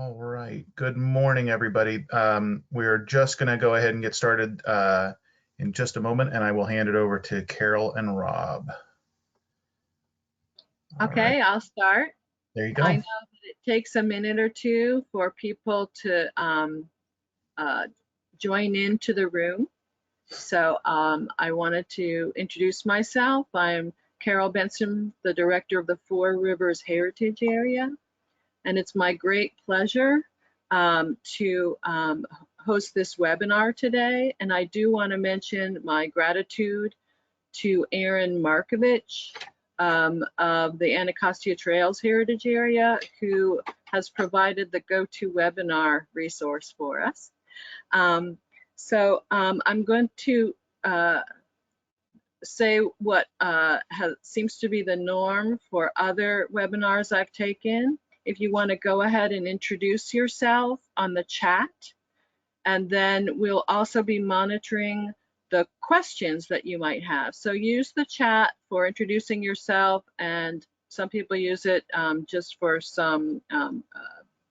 All right. Good morning, everybody. We're just going to go ahead and get started in just a moment, and I will hand it over to Carol and Rob. All Okay, right. I'll start. There you go. I know that it takes a minute or two for people to join into the room. So I wanted to introduce myself. I'm Carol Benson, the director of the Four Rivers Heritage Area. And it's my great pleasure to host this webinar today. And I do want to mention my gratitude to Aaron Markovich of the Anacostia Trails Heritage Area, who has provided the GoToWebinar resource for us. I'm going to say what seems to be the norm for other webinars I've taken. If you want to go ahead and introduce yourself on the chat, and then we'll also be monitoring the questions that you might have. So use the chat for introducing yourself, and some people use it just for some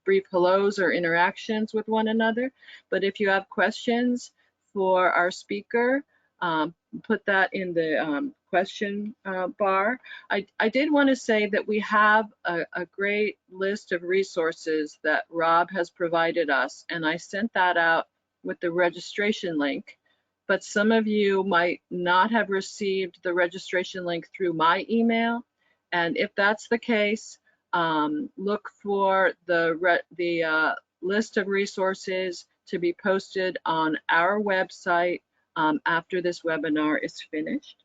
brief hellos or interactions with one another. But if you have questions for our speaker, put that in the question bar. I did want to say that we have a great list of resources that Rob has provided us, and I sent that out with the registration link, but some of you might not have received the registration link through my email, and if that's the case, look for the list of resources to be posted on our website after this webinar is finished.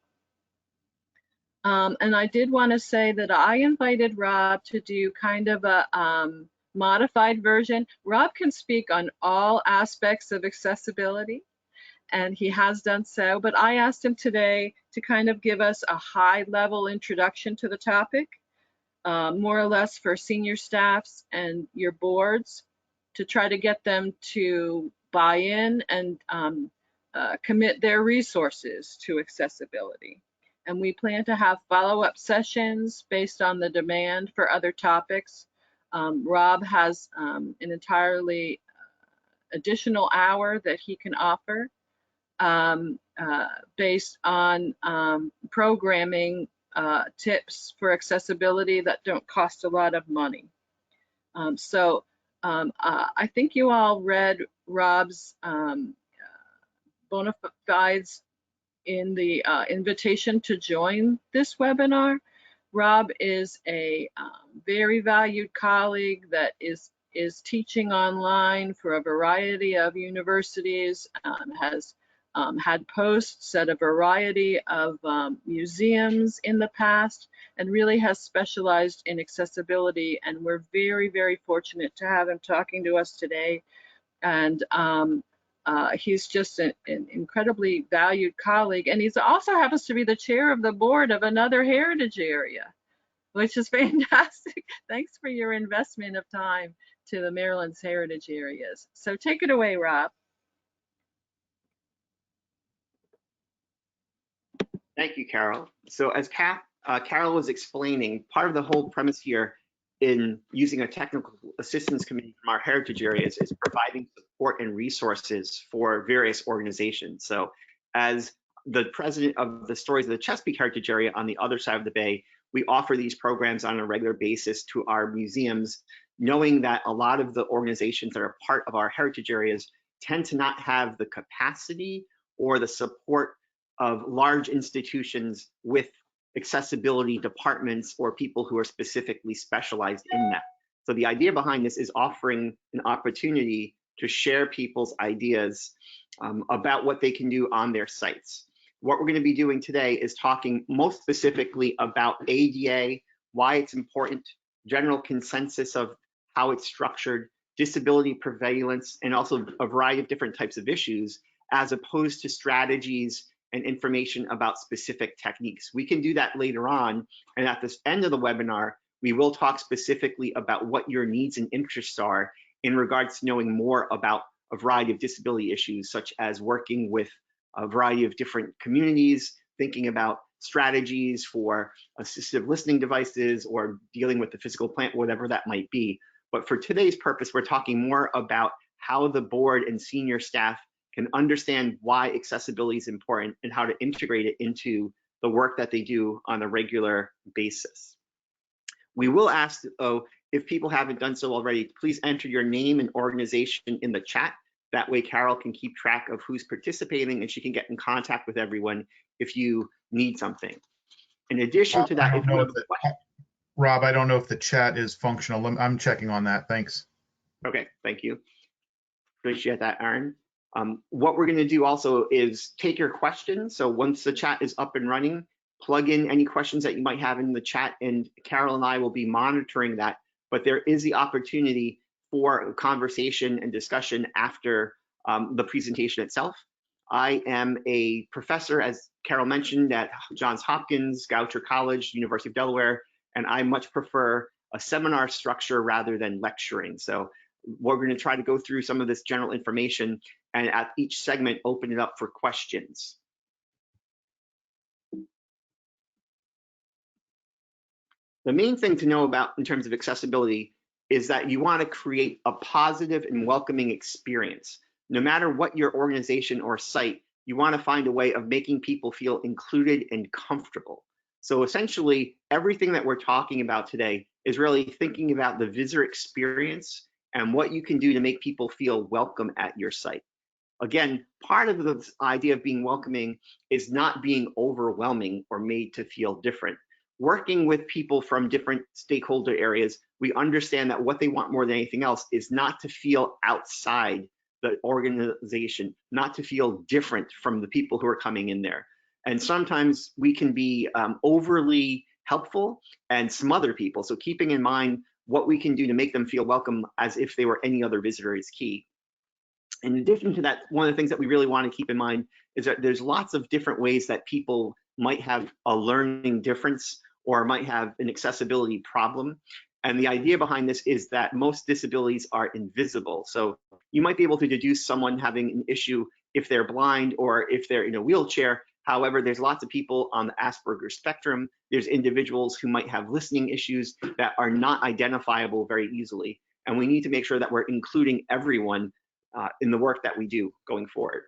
And I did want to say that I invited Rob to do kind of a modified version. Rob can speak on all aspects of accessibility, and he has done so, but I asked him today to kind of give us a high-level introduction to the topic, more or less for senior staffs and your boards, to try to get them to buy in and commit their resources to accessibility. And we plan to have follow-up sessions based on the demand for other topics. Rob has an entirely additional hour that he can offer based on programming tips for accessibility that don't cost a lot of money. I think you all read Rob's bona fides in the invitation to join this webinar. Rob is a very valued colleague that is teaching online for a variety of universities, has had posts at a variety of museums in the past, and really has specialized in accessibility. And we're very, very fortunate to have him talking to us today. And he's just an incredibly valued colleague, and he's also happens to be the chair of the board of another heritage area, which is fantastic. Thanks for your investment of time to the Maryland's heritage areas. So take it away, Rob. Thank you, Carol. So as Carol was explaining, part of the whole premise here in using a technical assistance committee from our heritage areas is providing support and resources for various organizations. So as the president of the Stories of the Chesapeake Heritage Area on the other side of the bay, we offer these programs on a regular basis to our museums, knowing that a lot of the organizations that are part of our heritage areas tend to not have the capacity or the support of large institutions with accessibility departments or people who are specifically specialized in that. So the idea behind this is offering an opportunity to share people's ideas about what they can do on their sites. What we're going to be doing today is talking most specifically about ADA, why it's important, general consensus of how it's structured, disability prevalence, and also a variety of different types of issues, as opposed to strategies and information about specific techniques. We can do that later on, and at the end of the webinar, we will talk specifically about what your needs and interests are in regards to knowing more about a variety of disability issues, such as working with a variety of different communities, thinking about strategies for assistive listening devices or dealing with the physical plant, whatever that might be. But for today's purpose, we're talking more about how the board and senior staff can understand why accessibility is important and how to integrate it into the work that they do on a regular basis. We will ask, though, if people haven't done so already, please enter your name and organization in the chat. That way Carol can keep track of who's participating and she can get in contact with everyone if you need something. In addition to that, if you have a question. Rob, I don't know if the chat is functional. I'm checking on that. Thanks. Okay, thank you. Appreciate that, Aaron. What we're going to do also is take your questions. So once the chat is up and running, plug in any questions that you might have in the chat, and Carol and I will be monitoring that. But there is the opportunity for conversation and discussion after the presentation itself. I am a professor, as Carol mentioned, at Johns Hopkins, Goucher College, University of Delaware, and I much prefer a seminar structure rather than lecturing. So we're going to try to go through some of this general information and at each segment open it up for questions. The main thing to know about in terms of accessibility is that you want to create a positive and welcoming experience. No matter what your organization or site, you want to find a way of making people feel included and comfortable. So essentially, everything that we're talking about today is really thinking about the visitor experience and what you can do to make people feel welcome at your site. Again, part of the idea of being welcoming is not being overwhelming or made to feel different. Working with people from different stakeholder areas, we understand that what they want more than anything else is not to feel outside the organization, not to feel different from the people who are coming in there. And sometimes we can be overly helpful and smother people. So keeping in mind what we can do to make them feel welcome as if they were any other visitor is key. In addition to that, one of the things that we really want to keep in mind is that there's lots of different ways that people might have a learning difference or might have an accessibility problem. And the idea behind this is that most disabilities are invisible. So you might be able to deduce someone having an issue if they're blind or if they're in a wheelchair. However, there's lots of people on the Asperger's spectrum. There's individuals who might have listening issues that are not identifiable very easily. And we need to make sure that we're including everyone in the work that we do going forward.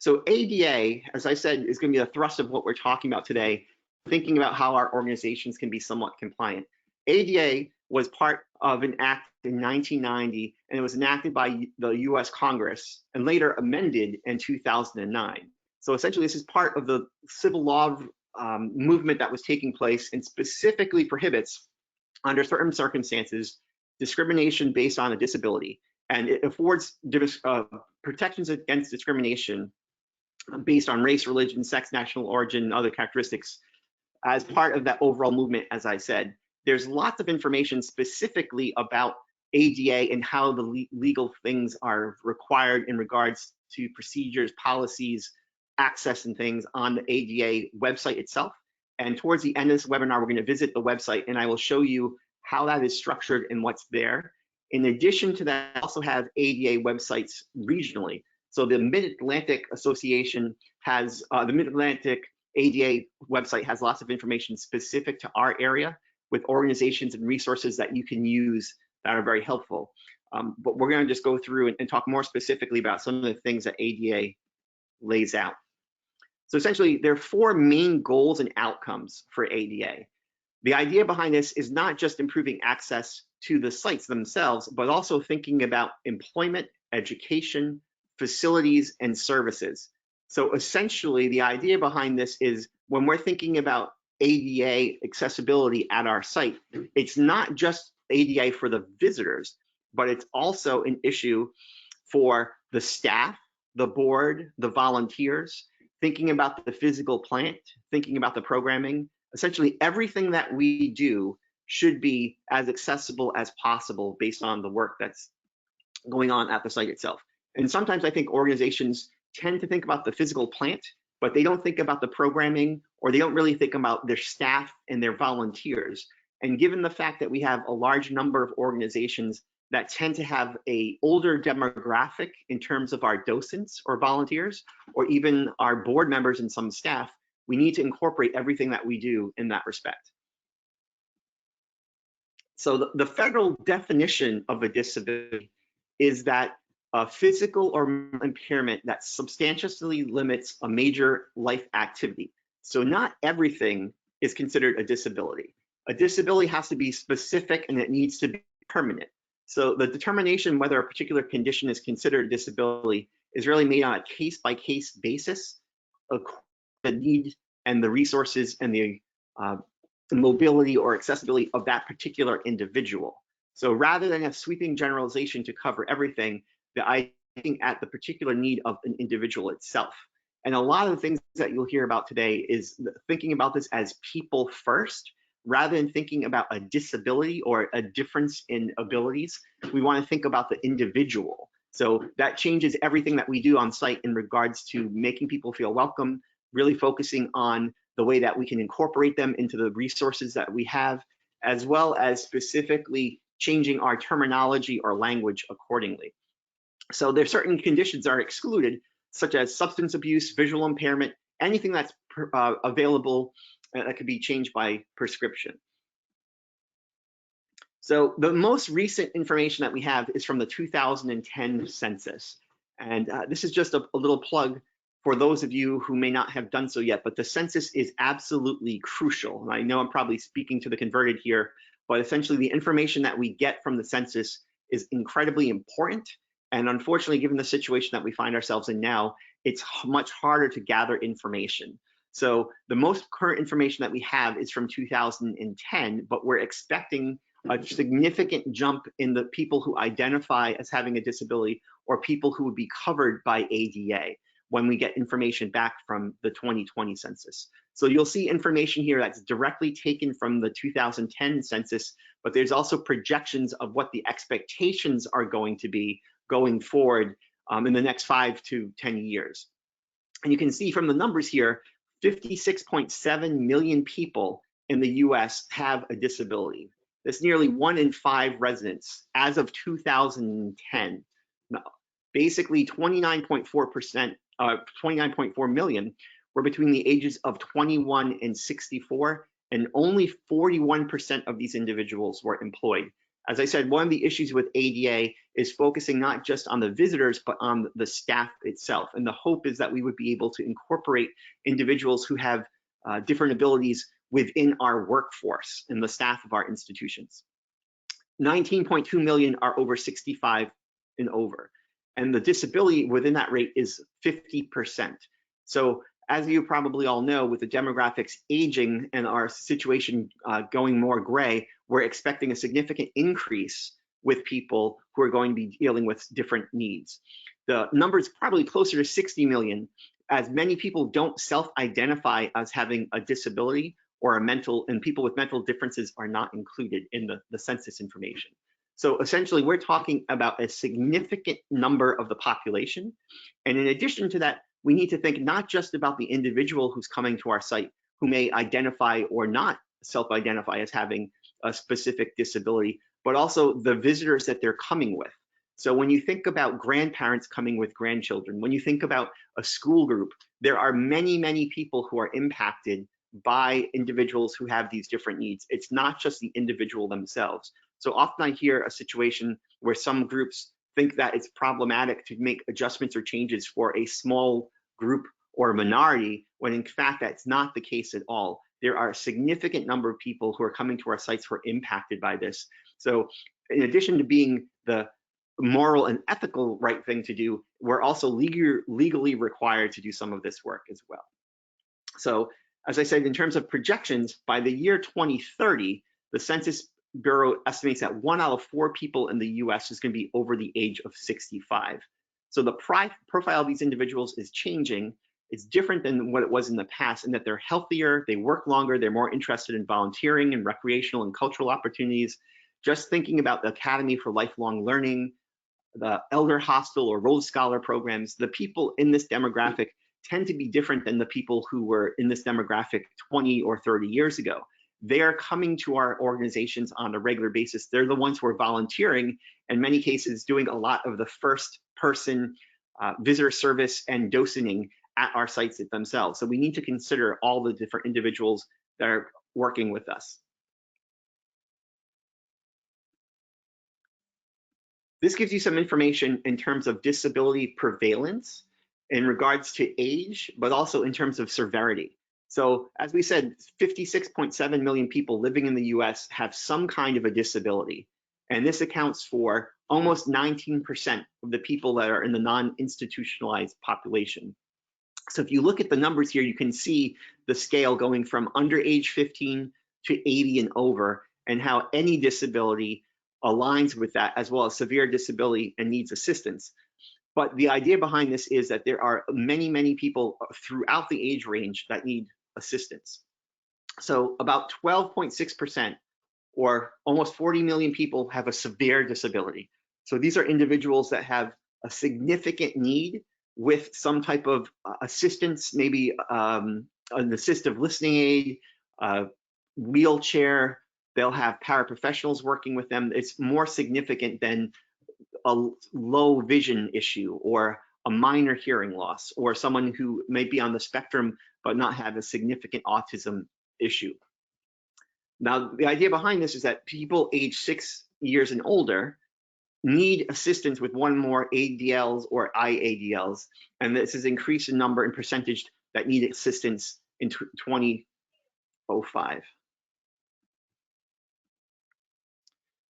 So ADA, as I said, is going to be the thrust of what we're talking about today, thinking about how our organizations can be somewhat compliant. ADA was part of an act in 1990, and it was enacted by the US Congress and later amended in 2009. So essentially, this is part of the civil law movement that was taking place and specifically prohibits, under certain circumstances, discrimination based on a disability. And it affords protections against discrimination based on race, religion, sex, national origin, and other characteristics as part of that overall movement, as I said. There's lots of information specifically about ADA and how the legal things are required in regards to procedures, policies, access, and things on the ADA website itself. And towards the end of this webinar, we're going to visit the website and I will show you how that is structured and what's there. In addition to that, I also have ADA websites regionally. So the Mid-Atlantic Association has, the Mid-Atlantic ADA website has lots of information specific to our area with organizations and resources that you can use that are very helpful. But we're going to just go through and talk more specifically about some of the things that ADA lays out. So essentially, there are 4 main goals and outcomes for ADA. The idea behind this is not just improving access to the sites themselves, but also thinking about employment, education, facilities, and services. So essentially, the idea behind this is when we're thinking about ADA accessibility at our site, it's not just ADA for the visitors, but it's also an issue for the staff, the board, the volunteers, thinking about the physical plant, thinking about the programming. Essentially, everything that we do should be as accessible as possible based on the work that's going on at the site itself. And sometimes I think organizations tend to think about the physical plant, but they don't think about the programming, or they don't really think about their staff and their volunteers. And given the fact that we have a large number of organizations that tend to have an older demographic in terms of our docents or volunteers, or even our board members and some staff, we need to incorporate everything that we do in that respect. So the federal definition of a disability is that a physical or mental impairment that substantially limits a major life activity. So not everything is considered a disability. A disability has to be specific and it needs to be permanent. So the determination whether a particular condition is considered a disability is really made on a case-by-case basis, according to the need and the resources and the mobility or accessibility of that particular individual. So rather than a sweeping generalization to cover everything, the looking at the particular need of an individual itself. And a lot of the things that you'll hear about today is thinking about this as people first, rather than thinking about a disability or a difference in abilities. We want to think about the individual. So that changes everything that we do on site in regards to making people feel welcome, really focusing on the way that we can incorporate them into the resources that we have, as well as specifically changing our terminology or language accordingly. So there are certain conditions that are excluded, such as substance abuse, visual impairment, anything that's available that could be changed by prescription. So the most recent information that we have is from the 2010 census. And this is just a little plug for those of you who may not have done so yet, but the census is absolutely crucial. And I know I'm probably speaking to the converted here, but essentially the information that we get from the census is incredibly important. And unfortunately, given the situation that we find ourselves in now, it's much harder to gather information. So the most current information that we have is from 2010, but we're expecting a significant jump in the people who identify as having a disability or people who would be covered by ADA when we get information back from the 2020 census. So you'll see information here that's directly taken from the 2010 census, but there's also projections of what the expectations are going to be going forward in the next 5 to 10 years. And you can see from the numbers here, 56.7 million people in the US have a disability. That's nearly 1 in 5 residents as of 2010. Now, basically 29.4%, 29.4 million were between the ages of 21 and 64, and only 41% of these individuals were employed. As I said, one of the issues with ADA is focusing not just on the visitors, but on the staff itself. And the hope is that we would be able to incorporate individuals who have different abilities within our workforce and the staff of our institutions. 19.2 million are over 65 and over. And the disability within that rate is 50%. So as you probably all know, with the demographics aging and our situation going more gray, we're expecting a significant increase with people who are going to be dealing with different needs. The number is probably closer to 60 million, as many people don't self-identify as having a disability or and people with mental differences are not included in the census information. So essentially, we're talking about a significant number of the population. And in addition to that, we need to think not just about the individual who's coming to our site who may identify or not self-identify as having a specific disability, but also the visitors that they're coming with. So when you think about grandparents coming with grandchildren, when you think about a school group, there are many, many people who are impacted by individuals who have these different needs. It's not just the individual themselves. So often I hear a situation where some groups think that it's problematic to make adjustments or changes for a small group or minority, when in fact that's not the case at all. There are a significant number of people who are coming to our sites who are impacted by this. So in addition to being the moral and ethical right thing to do, we're also legally required to do some of this work as well. So as I said, in terms of projections, by the year 2030, the Census Bureau estimates that 1 out of 4 people in the US is going to be over the age of 65. So the profile of these individuals is changing. It's different than what it was in the past in that they're healthier, they work longer, they're more interested in volunteering and recreational and cultural opportunities. Just thinking about the Academy for Lifelong Learning, the Elder Hostel or Rhodes Scholar programs, the people in this demographic tend to be different than the people who were in this demographic 20 or 30 years ago. They are coming to our organizations on a regular basis. They're the ones who are volunteering, in many cases doing a lot of the first person visitor service and docing at our sites themselves. So we need to consider all the different individuals that are working with us. This gives you some information in terms of disability prevalence in regards to age, but also in terms of severity. So as we said, 56.7 million people living in the US have some kind of a disability. And this accounts for almost 19% of the people that are in the non-institutionalized population. So if you look at the numbers here, you can see the scale going from under age 15 to 80 and over, and how any disability aligns with that, as well as severe disability and needs assistance. But the idea behind this is that there are many, many people throughout the age range that need assistance. So about 12.6%, or almost 40 million people, have a severe disability. So these are individuals that have a significant need with some type of assistance, maybe an assistive listening aid, wheelchair. They'll have paraprofessionals working with them. It's more significant than a low vision issue or a minor hearing loss, or someone who may be on the spectrum but not have a significant autism issue. Now, the idea behind this is that people age 6 years and older need assistance with one more ADLs or IADLs, and this is increased in number and percentage that need assistance in 2005.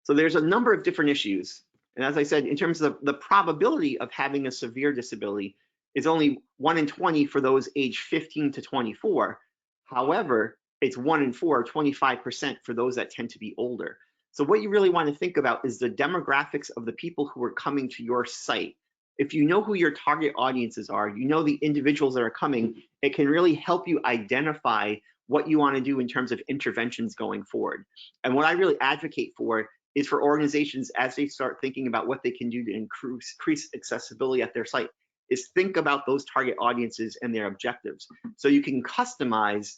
So there's a number of different issues. And as I said, in terms of the probability of having a severe disability is only 1 in 20 for those age 15 to 24. However, it's 1 in 4, 25% for those that tend to be older. So what you really want to think about is the demographics of the people who are coming to your site. If you know who your target audiences are, you know the individuals that are coming, it can really help you identify what you want to do in terms of interventions going forward. And what I really advocate for is for organizations, as they start thinking about what they can do to increase accessibility at their site, is think about those target audiences and their objectives. So you can customize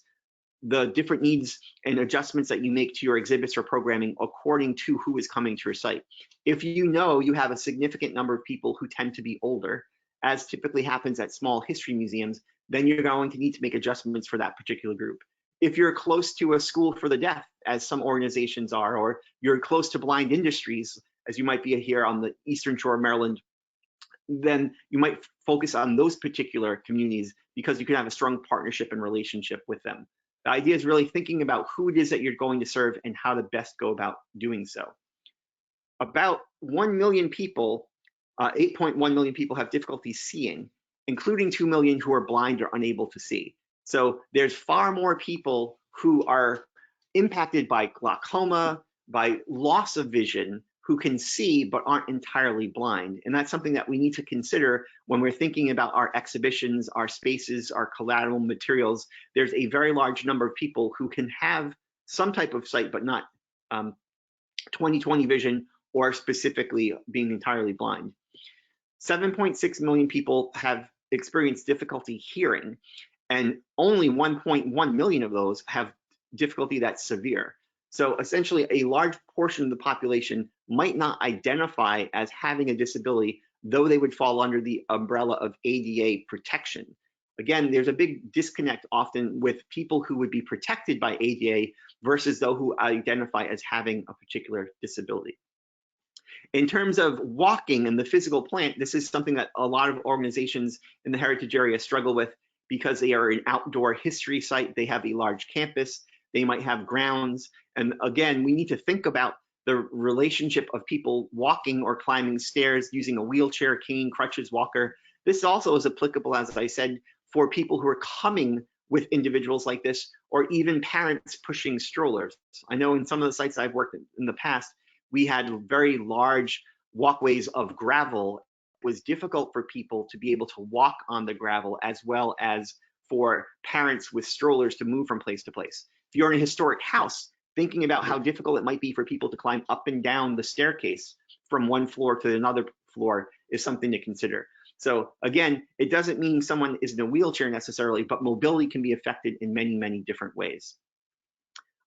the different needs and adjustments that you make to your exhibits or programming according to who is coming to your site. If you know you have a significant number of people who tend to be older, as typically happens at small history museums, then you're going to need to make adjustments for that particular group. If you're close to a school for the deaf, as some organizations are, or you're close to blind industries, as you might be here on the Eastern Shore of Maryland, then you might focus on those particular communities because you can have a strong partnership and relationship with them. The idea is really thinking about who it is that you're going to serve and how to best go about doing so. About 1 million people, 8.1 million people have difficulty seeing, including 2 million who are blind or unable to see. So there's far more people who are impacted by glaucoma, by loss of vision, who can see but aren't entirely blind. And that's something that we need to consider when we're thinking about our exhibitions, our spaces, our collateral materials. There's a very large number of people who can have some type of sight but not 20/20 vision, or specifically being entirely blind. 7.6 million people have experienced difficulty hearing, and only 1.1 million of those have difficulty that's severe. So essentially, a large portion of the population might not identify as having a disability, though they would fall under the umbrella of ADA protection. Again, there's a big disconnect often with people who would be protected by ADA versus those who identify as having a particular disability. In terms of walking and the physical plant, this is something that a lot of organizations in the heritage area struggle with because they are an outdoor history site. They have a large campus. They might have grounds. And again, we need to think about the relationship of people walking or climbing stairs using a wheelchair, cane, crutches, walker. This also is applicable, as I said, for people who are coming with individuals like this, or even parents pushing strollers. I know in some of the sites I've worked in the past, we had very large walkways of gravel. It was difficult for people to be able to walk on the gravel, as well as for parents with strollers to move from place to place. If you're in a historic house, thinking about how difficult it might be for people to climb up and down the staircase from one floor to another floor is something to consider. So again, it doesn't mean someone is in a wheelchair necessarily, but mobility can be affected in many, many different ways.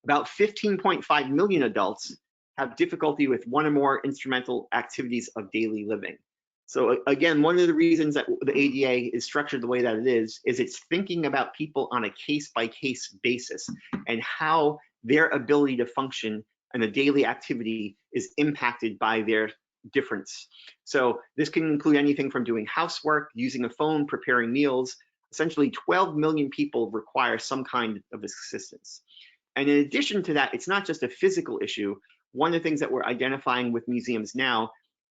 About 15.5 million adults have difficulty with one or more instrumental activities of daily living. So again, one of the reasons that the ADA is structured the way that it is it's thinking about people on a case-by-case basis and how their ability to function in a daily activity is impacted by their difference. So this can include anything from doing housework, using a phone, preparing meals. Essentially 12 million people require some kind of assistance. And in addition to that, it's not just a physical issue. One of the things that we're identifying with museums now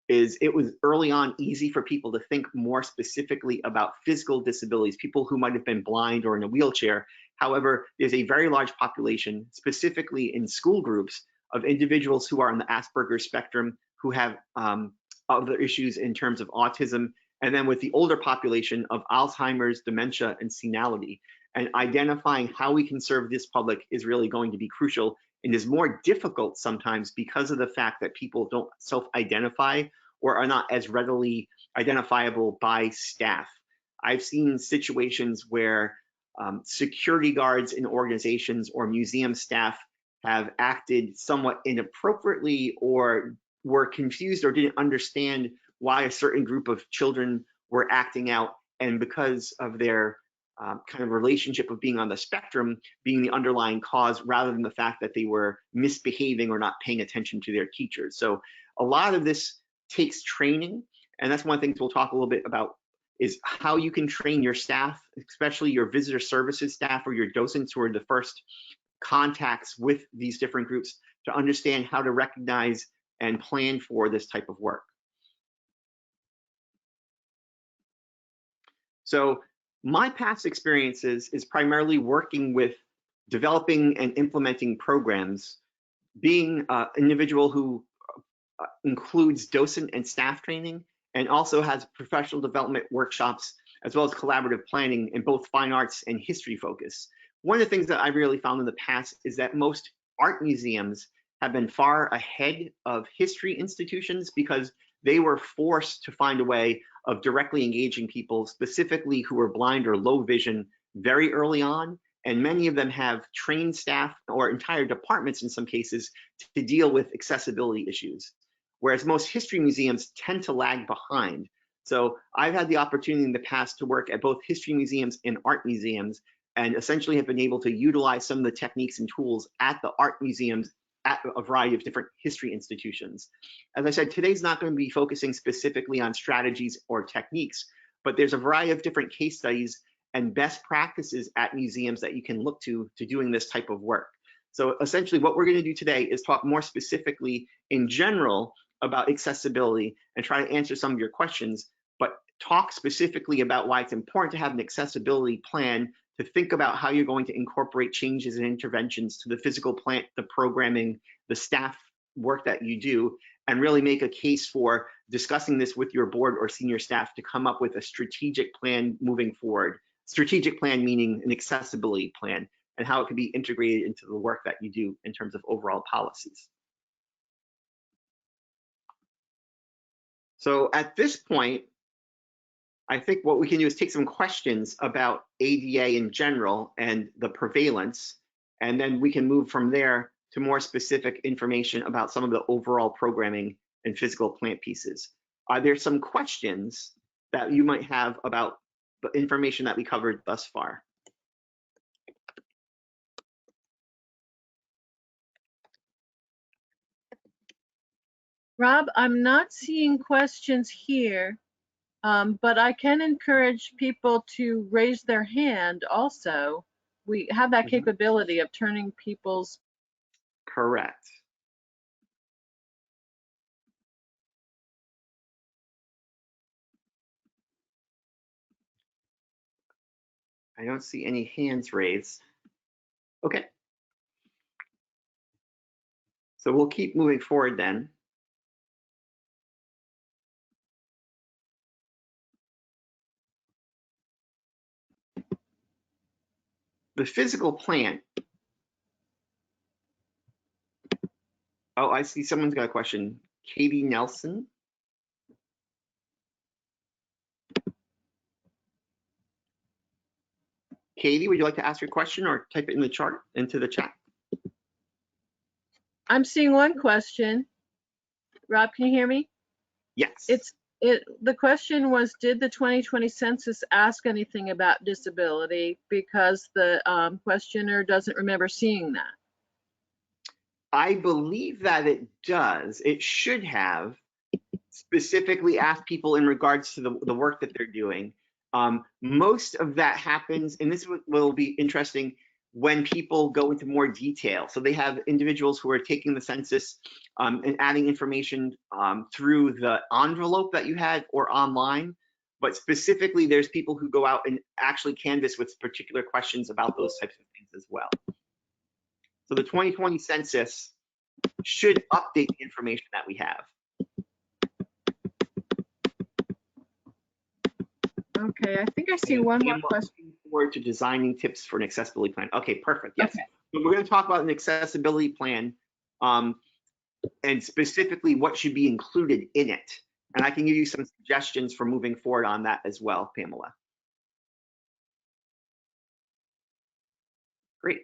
is it was early on easy for people to think more specifically about physical disabilities, people who might have been blind or in a wheelchair. However, there's a very large population, specifically in school groups, of individuals who are on the Asperger's spectrum, who have other issues in terms of autism, and then with the older population of Alzheimer's, dementia, and senility. And identifying how we can serve this public is really going to be crucial and is more difficult sometimes because of the fact that people don't self-identify or are not as readily identifiable by staff. I've seen situations where security guards in organizations or museum staff have acted somewhat inappropriately or were confused or didn't understand why a certain group of children were acting out, and because of their kind of relationship of being on the spectrum being the underlying cause rather than the fact that they were misbehaving or not paying attention to their teachers. So a lot of this takes training, and that's one of the things we'll talk a little bit about, is how you can train your staff, especially your visitor services staff or your docents who are the first contacts with these different groups, to understand how to recognize and plan for this type of work. So my past experiences is primarily working with developing and implementing programs, being an individual who includes docent and staff training, and also has professional development workshops, as well as collaborative planning in both fine arts and history focus. One of the things that I really found in the past is that most art museums have been far ahead of history institutions because they were forced to find a way of directly engaging people, specifically who are blind or low vision, very early on. And many of them have trained staff or entire departments in some cases to deal with accessibility issues, whereas most history museums tend to lag behind. So I've had the opportunity in the past to work at both history museums and art museums, and essentially have been able to utilize some of the techniques and tools at the art museums at a variety of different history institutions. As I said, today's not going to be focusing specifically on strategies or techniques, but there's a variety of different case studies and best practices at museums that you can look to doing this type of work. So essentially what we're going to do today is talk more specifically in general about accessibility and try to answer some of your questions, but talk specifically about why it's important to have an accessibility plan, to think about how you're going to incorporate changes and interventions to the physical plant, the programming, the staff work that you do, and really make a case for discussing this with your board or senior staff to come up with a strategic plan moving forward. Strategic plan meaning an accessibility plan, and how it can be integrated into the work that you do in terms of overall policies. So at this point, I think what we can do is take some questions about ADA in general and the prevalence, and then we can move from there to more specific information about some of the overall programming and physical plant pieces. Are there some questions that you might have about the information that we covered thus far? Rob, I'm not seeing questions here, but I can encourage people to raise their hand also. We have that capability of turning people's. Correct. I don't see any hands raised. Okay. So we'll keep moving forward then. The physical plant. Oh, I see someone's got a question. Katie Nelson. Katie, would you like to ask your question or type it in the chart into the chat? I'm seeing one question. Rob, can you hear me? Yes. The question was, did the 2020 census ask anything about disability? Because the questioner doesn't remember seeing that. I believe that it does. It should have. specifically ask people in regards to the work that they're doing. Most of that happens, and this will be interesting, when people go into more detail. So they have individuals who are taking the census and adding information through the envelope that you had or online. But specifically, there's people who go out and actually canvass with particular questions about those types of things as well. So the 2020 census should update the information that we have. Okay, I think I see one more question. Looking forward to designing tips for an accessibility plan. Okay, perfect. Yes. Okay. So we're going to talk about an accessibility plan and specifically what should be included in it. And I can give you some suggestions for moving forward on that as well, Pamela. Great.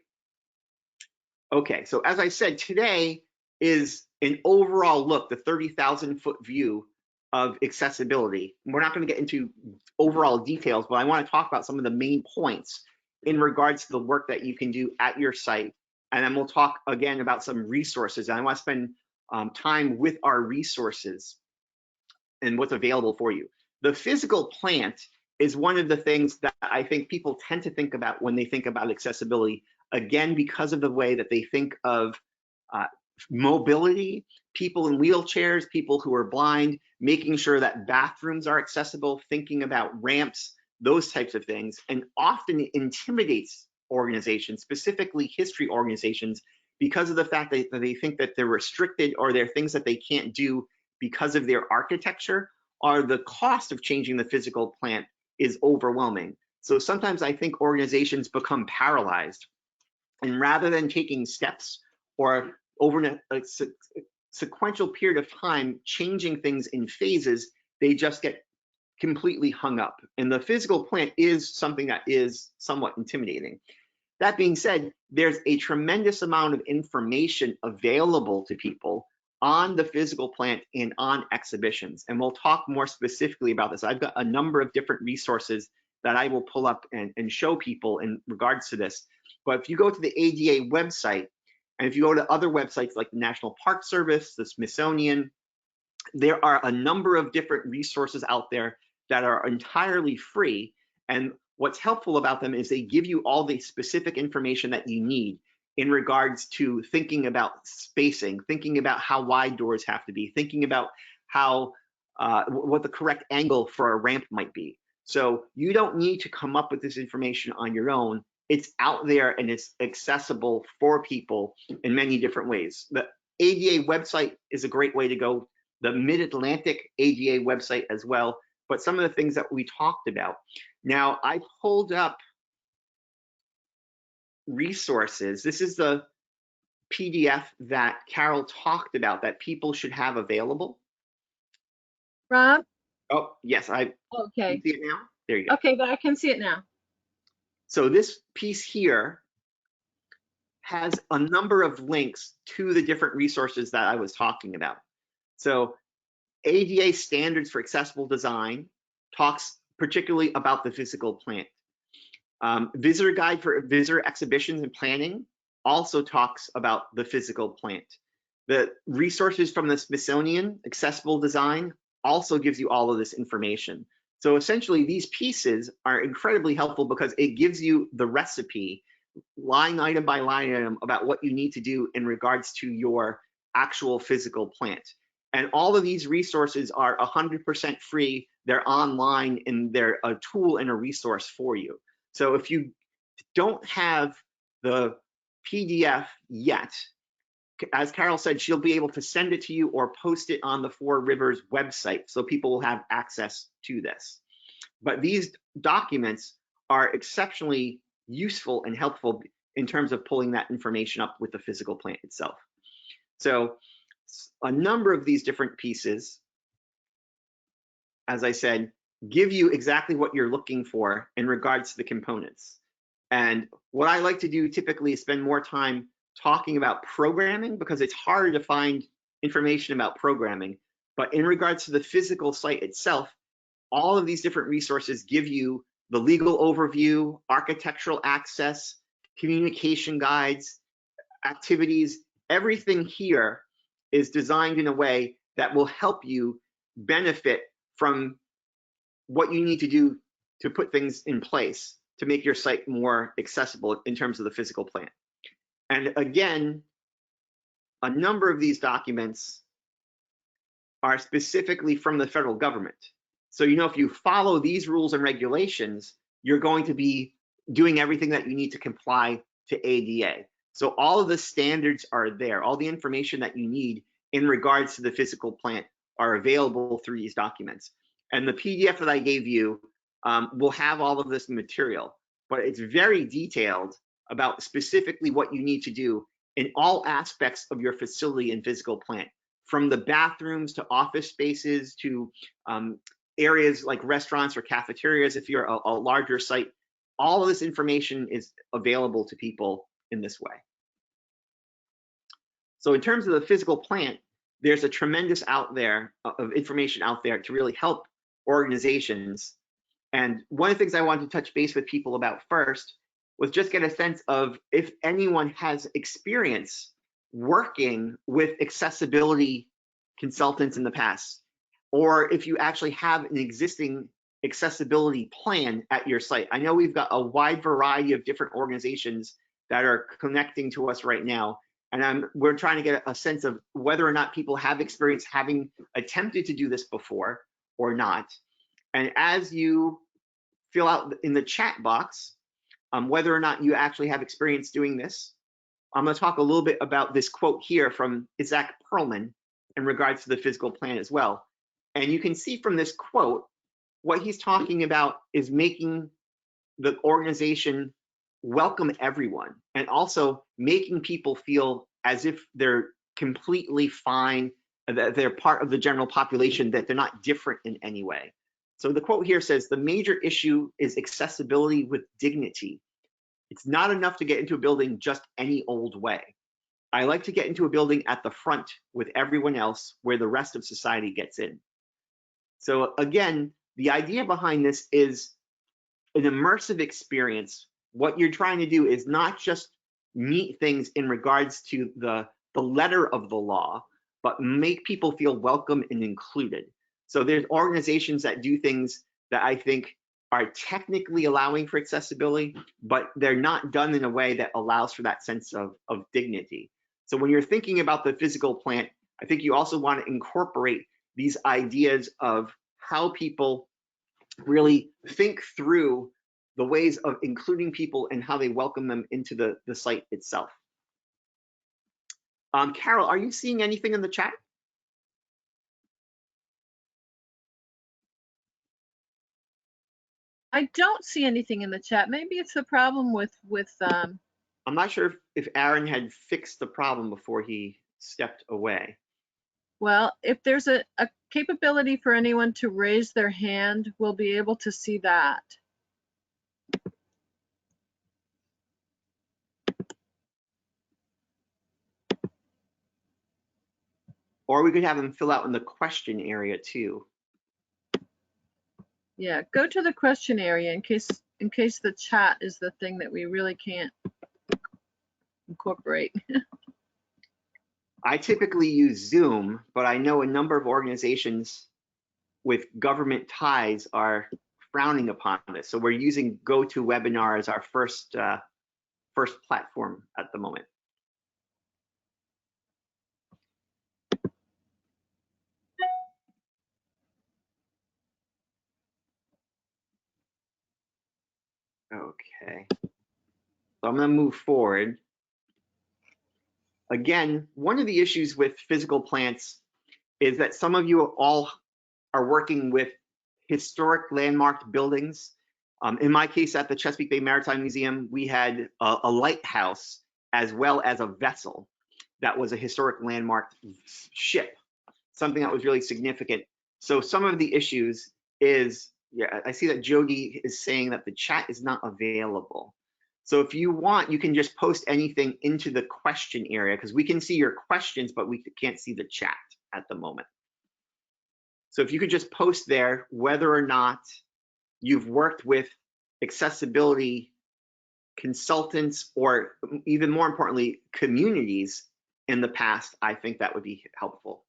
Okay, so as I said, today is an overall look, the 30,000-foot view of accessibility. We're not going to get into overall details, but I want to talk about some of the main points in regards to the work that you can do at your site. And then we'll talk again about some resources. And I want to spend time with our resources and what's available for you. The physical plant is one of the things that I think people tend to think about when they think about accessibility, again, because of the way that they think of mobility, people in wheelchairs, people who are blind, making sure that bathrooms are accessible, thinking about ramps, those types of things, and often intimidates organizations, specifically history organizations, because of the fact that they think that they're restricted or there are things that they can't do because of their architecture, or the cost of changing the physical plant is overwhelming. So sometimes I think organizations become paralyzed, and rather than taking steps or over a sequential period of time, changing things in phases, they just get completely hung up. And the physical plant is something that is somewhat intimidating. That being said, there's a tremendous amount of information available to people on the physical plant and on exhibitions. And we'll talk more specifically about this. I've got a number of different resources that I will pull up and show people in regards to this. But if you go to the ADA website, and if you go to other websites like the National Park Service, the Smithsonian, there are a number of different resources out there that are entirely free. And what's helpful about them is they give you all the specific information that you need in regards to thinking about spacing, thinking about how wide doors have to be, thinking about how what the correct angle for a ramp might be. So you don't need to come up with this information on your own. It's out there and it's accessible for people in many different ways. The ADA website is a great way to go, the Mid-Atlantic ADA website as well, but some of the things that we talked about. Now, I pulled up resources. This is the PDF that Carol talked about that people should have available. Rob? Oh, yes, I Okay. see it now. There you go. Okay, but I can see it now. So this piece here has a number of links to the different resources that I was talking about. So ADA Standards for Accessible Design talks particularly about the physical plant. Visitor Guide for Visitor Exhibitions and Planning also talks about the physical plant. The resources from the Smithsonian, Accessible Design, also gives you all of this information. So essentially, these pieces are incredibly helpful because it gives you the recipe, line item by line item, about what you need to do in regards to your actual physical plant. And all of these resources are 100% free. They're online and they're a tool and a resource for you. So if you don't have the PDF yet, as Carol said, she'll be able to send it to you or post it on the Four Rivers website so people will have access to this. But these documents are exceptionally useful and helpful in terms of pulling that information up with the physical plant itself. So a number of these different pieces, as I said, give you exactly what you're looking for in regards to the components. And what I like to do typically is spend more time talking about programming because it's hard to find information about programming. But in regards to the physical site itself, all of these different resources give you the legal overview, architectural access, communication guides, activities. Everything here is designed in a way that will help you benefit from what you need to do to put things in place to make your site more accessible in terms of the physical plan. And again, a number of these documents are specifically from the federal government. So, you know, if you follow these rules and regulations, you're going to be doing everything that you need to comply to ADA. So all of the standards are there. All the information that you need in regards to the physical plant are available through these documents. And the PDF that I gave you will have all of this material, but it's very detailed about specifically what you need to do in all aspects of your facility and physical plant, from the bathrooms to office spaces to areas like restaurants or cafeterias. If you're a larger site, all of this information is available to people in this way. So in terms of the physical plant, there's a tremendous out there of information out there to really help organizations. And one of the things I wanted to touch base with people about first was just get a sense of if anyone has experience working with accessibility consultants in the past, or if you actually have an existing accessibility plan at your site. I know we've got a wide variety of different organizations that are connecting to us right now, and we're trying to get a sense of whether or not people have experience having attempted to do this before or not. And as you fill out in the chat box whether or not you actually have experience doing this, I'm going to talk a little bit about this quote here from Isaac Perlman in regards to the physical plan as well. And you can see from this quote, what he's talking about is making the organization welcome everyone, and also making people feel as if they're completely fine, that they're part of the general population, that they're not different in any way. So the quote here says, "The major issue is accessibility with dignity. It's not enough to get into a building just any old way. I like to get into a building at the front with everyone else where the rest of society gets in." So again, the idea behind this is an immersive experience. What you're trying to do is not just meet things in regards to the letter of the law, but make people feel welcome and included. So there's organizations that do things that I think are technically allowing for accessibility, but they're not done in a way that allows for that sense of dignity. So when you're thinking about the physical plant, I think you also want to incorporate these ideas of how people really think through the ways of including people and how they welcome them into the site itself. Carol, are you seeing anything in the chat? I don't see anything in the chat. Maybe it's a problem with I'm not sure if Aaron had fixed the problem before he stepped away. well, if there's a capability for anyone to raise their hand, we'll be able to see that. Or we could have them fill out in the question area too. Yeah, go to the question area in case the chat is the thing that we really can't incorporate. I typically use Zoom, but I know a number of organizations with government ties are frowning upon this. So we're using GoToWebinar as our first platform at the moment. Okay, so I'm going to move forward. Again, one of the issues with physical plants is that some of you all are working with historic landmarked buildings. In my case, at the Chesapeake Bay Maritime Museum, we had a lighthouse as well as a vessel that was a historic landmarked ship, something that was really significant. So some of the issues is, yeah, I see that Jody is saying that the chat is not available. So if you want, you can just post anything into the question area, because we can see your questions, but we can't see the chat at the moment. So if you could just post there whether or not you've worked with accessibility consultants, or even more importantly, communities in the past, I think that would be helpful.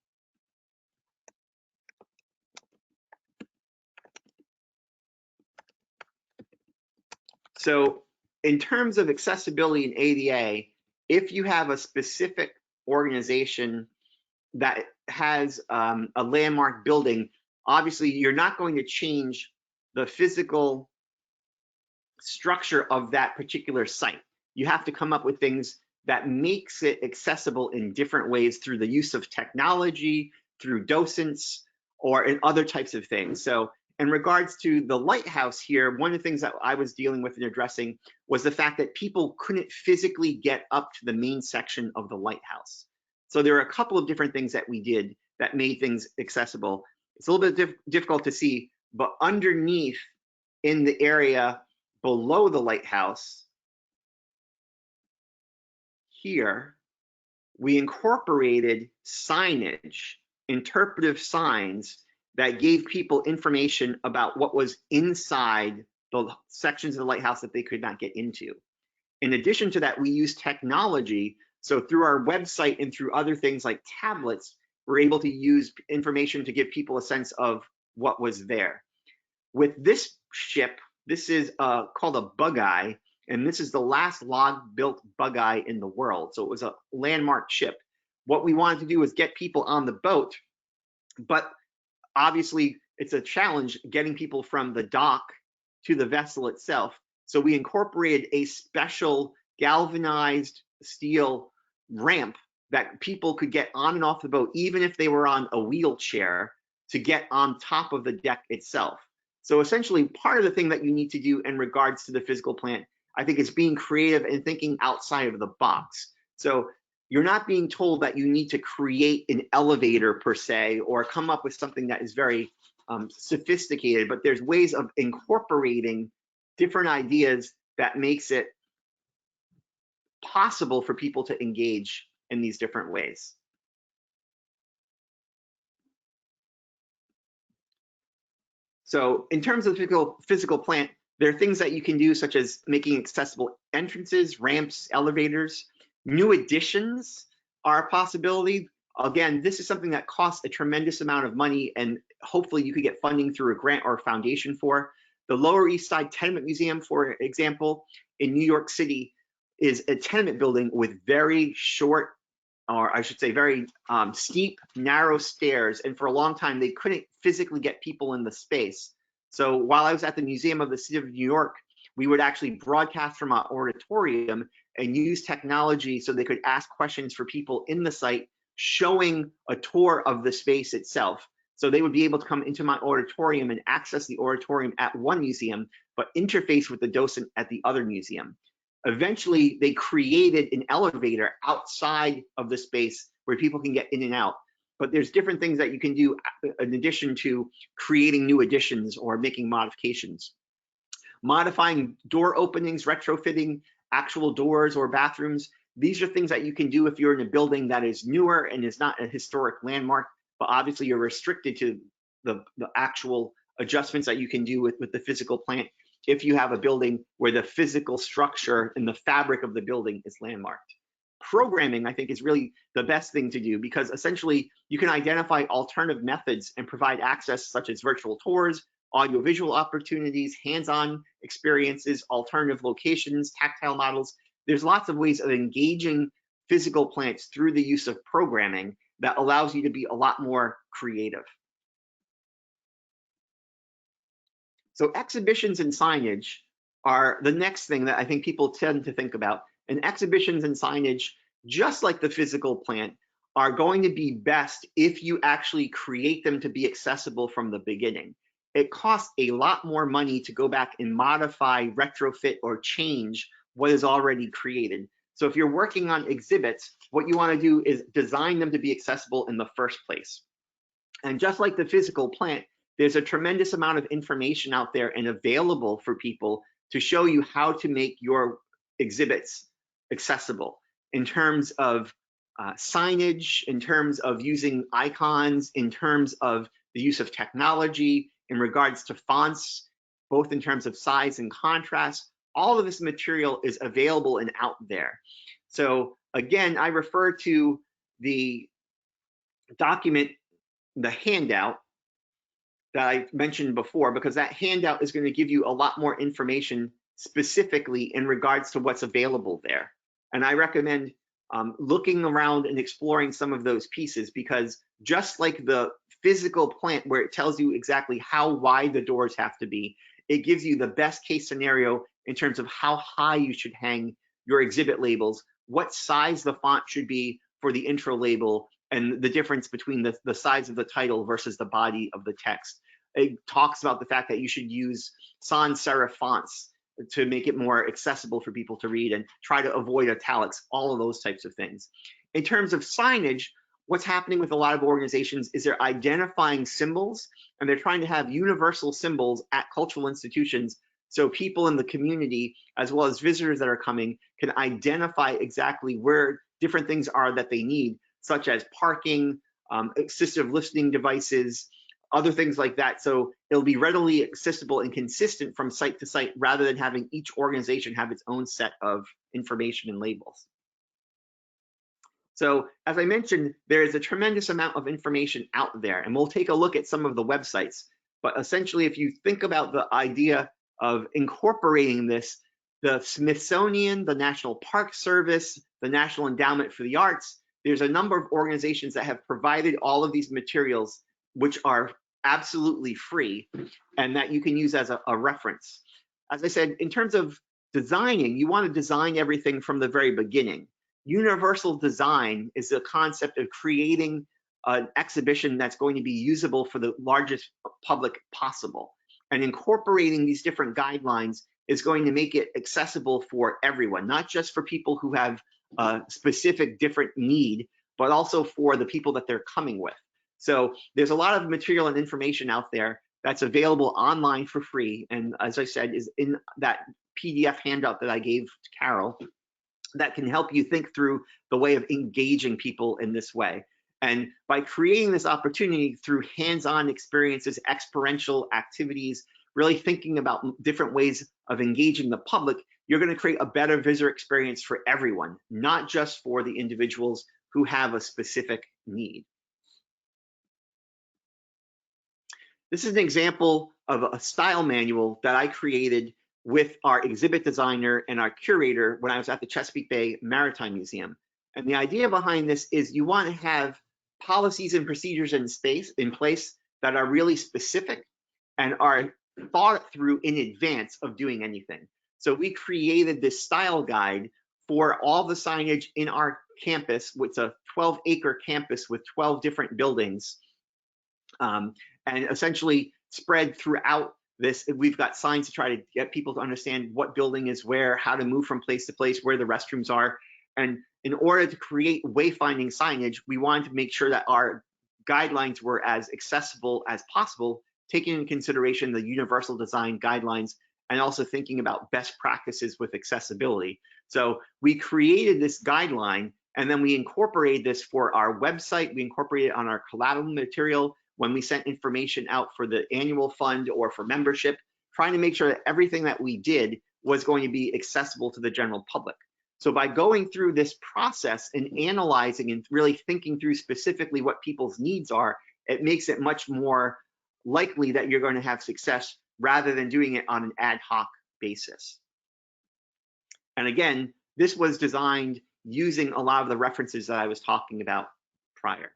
So in terms of accessibility and ADA, if you have a specific organization that has a landmark building, obviously you're not going to change the physical structure of that particular site. You have to come up with things that makes it accessible in different ways through the use of technology, through docents, or in other types of things. So in regards to the lighthouse here, one of the things that I was dealing with and addressing was the fact that people couldn't physically get up to the main section of the lighthouse. So there are a couple of different things that we did that made things accessible. It's a little bit difficult to see, but underneath in the area below the lighthouse here, we incorporated signage, interpretive signs that gave people information about what was inside the sections of the lighthouse that they could not get into. In addition to that, we use technology. So through our website and through other things like tablets, we're able to use information to give people a sense of what was there. With this ship, this is called a bug-eye, and this is the last log-built bug-eye in the world. So it was a landmark ship. What we wanted to do was get people on the boat, but obviously it's a challenge getting people from the dock to the vessel itself. So we incorporated a special galvanized steel ramp that people could get on and off the boat, even if they were on a wheelchair, to get on top of the deck itself. So essentially, part of the thing that you need to do in regards to the physical plant, I think, is being creative and thinking outside of the box. So you're not being told that you need to create an elevator per se, or come up with something that is very sophisticated, but there's ways of incorporating different ideas that makes it possible for people to engage in these different ways. So in terms of physical plant, there are things that you can do, such as making accessible entrances, ramps, elevators. New additions are a possibility. Again, this is something that costs a tremendous amount of money, and hopefully you could get funding through a grant or a foundation for. The Lower East Side Tenement Museum, for example, in New York City, is a tenement building with very short, or I should say very steep, narrow stairs. And for a long time, they couldn't physically get people in the space. So while I was at the Museum of the City of New York, we would actually broadcast from our auditorium and use technology so they could ask questions for people in the site, showing a tour of the space itself. So they would be able to come into my auditorium and access the auditorium at one museum, but interface with the docent at the other museum. Eventually, they created an elevator outside of the space where people can get in and out. But there's different things that you can do in addition to creating new additions or making modifications. Modifying door openings, retrofitting actual doors or bathrooms. These are things that you can do if you're in a building that is newer and is not a historic landmark, but obviously you're restricted to the actual adjustments that you can do with the physical plant if you have a building where the physical structure and the fabric of the building is landmarked. Programming, I think, is really the best thing to do, because essentially you can identify alternative methods and provide access, such as virtual tours, audiovisual opportunities, hands-on experiences, alternative locations, tactile models. There's lots of ways of engaging physical plants through the use of programming that allows you to be a lot more creative. So exhibitions and signage are the next thing that I think people tend to think about. And exhibitions and signage, just like the physical plant, are going to be best if you actually create them to be accessible from the beginning. It costs a lot more money to go back and modify, retrofit, or change what is already created. So if you're working on exhibits, what you want to do is design them to be accessible in the first place. And just like the physical plant, there's a tremendous amount of information out there and available for people to show you how to make your exhibits accessible in terms of signage, in terms of using icons, in terms of the use of technology, in regards to fonts, both in terms of size and contrast. All of this material is available and out there. So again, I refer to the document, the handout that I mentioned before, because that handout is going to give you a lot more information specifically in regards to what's available there. And I recommend looking around and exploring some of those pieces, because just like the physical plant where it tells you exactly how wide the doors have to be, it gives you the best case scenario in terms of how high you should hang your exhibit labels, what size the font should be for the intro label, and the difference between the size of the title versus the body of the text. It talks about the fact that you should use sans serif fonts to make it more accessible for people to read, and try to avoid italics, all of those types of things. In terms of signage, what's happening with a lot of organizations is they're identifying symbols, and they're trying to have universal symbols at cultural institutions, so people in the community, as well as visitors that are coming, can identify exactly where different things are that they need, such as parking, assistive listening devices, other things like that. So it'll be readily accessible and consistent from site to site, rather than having each organization have its own set of information and labels. So as I mentioned, there is a tremendous amount of information out there, and we'll take a look at some of the websites. But essentially, if you think about the idea of incorporating this, the Smithsonian, the National Park Service, the National Endowment for the Arts, there's a number of organizations that have provided all of these materials, which are absolutely free, and that you can use as a reference. As I said, in terms of designing, you want to design everything from the very beginning. Universal design is the concept of creating an exhibition that's going to be usable for the largest public possible. And incorporating these different guidelines is going to make it accessible for everyone, not just for people who have a specific different need, but also for the people that they're coming with. So there's a lot of material and information out there that's available online for free. And as I said, is in that PDF handout that I gave to Carol, that can help you think through the way of engaging people in this way. And by creating this opportunity through hands-on experiences, experiential activities, really thinking about different ways of engaging the public, you're going to create a better visitor experience for everyone, not just for the individuals who have a specific need. This is an example of a style manual that I created with our exhibit designer and our curator when I was at the Chesapeake Bay Maritime Museum. And the idea behind this is you want to have policies and procedures in place that are really specific and are thought through in advance of doing anything. So we created this style guide for all the signage in our campus, which is a 12-acre campus with 12 different buildings. And essentially spread throughout this, we've got signs to try to get people to understand what building is where, how to move from place to place, where the restrooms are. And in order to create wayfinding signage, we wanted to make sure that our guidelines were as accessible as possible, taking into consideration the universal design guidelines and also thinking about best practices with accessibility. So we created this guideline, and then we incorporated this for our website. We incorporated it on our collateral material when we sent information out for the annual fund or for membership, trying to make sure that everything that we did was going to be accessible to the general public. So by going through this process and analyzing and really thinking through specifically what people's needs are, it makes it much more likely that you're going to have success rather than doing it on an ad hoc basis. And again, this was designed using a lot of the references that I was talking about prior.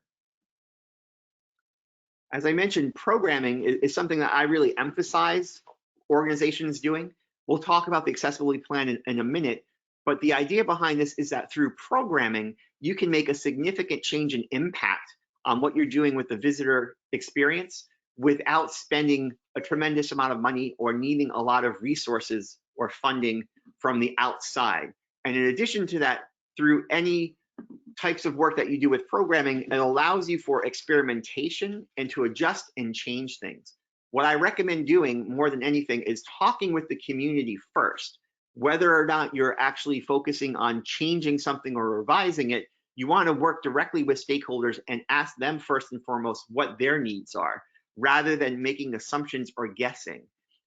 As I mentioned, programming is something that I really emphasize organizations doing. We'll talk about the accessibility plan in a minute, but the idea behind this is that through programming, you can make a significant change in impact on what you're doing with the visitor experience without spending a tremendous amount of money or needing a lot of resources or funding from the outside. And in addition to that, through any types of work that you do with programming, it allows you for experimentation and to adjust and change things. What I recommend doing more than anything is talking with the community first. Whether or not you're actually focusing on changing something or revising it, you want to work directly with stakeholders and ask them first and foremost what their needs are, rather than making assumptions or guessing.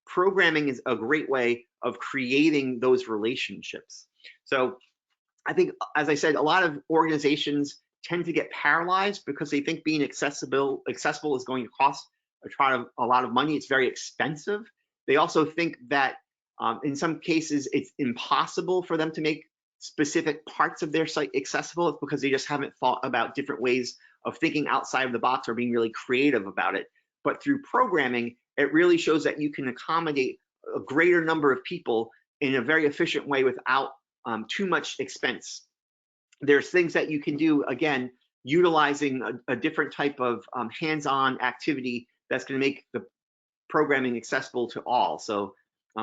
Programming is a great way of creating those relationships. So I think, as I said, a lot of organizations tend to get paralyzed because they think being accessible is going to cost a lot of money. It's very expensive. They also think that In some cases, it's impossible for them to make specific parts of their site accessible. It's because they just haven't thought about different ways of thinking outside of the box or being really creative about it. But through programming, it really shows that you can accommodate a greater number of people in a very efficient way without too much expense. There's things that you can do, again, utilizing a different type of hands-on activity that's going to make the programming accessible to all. So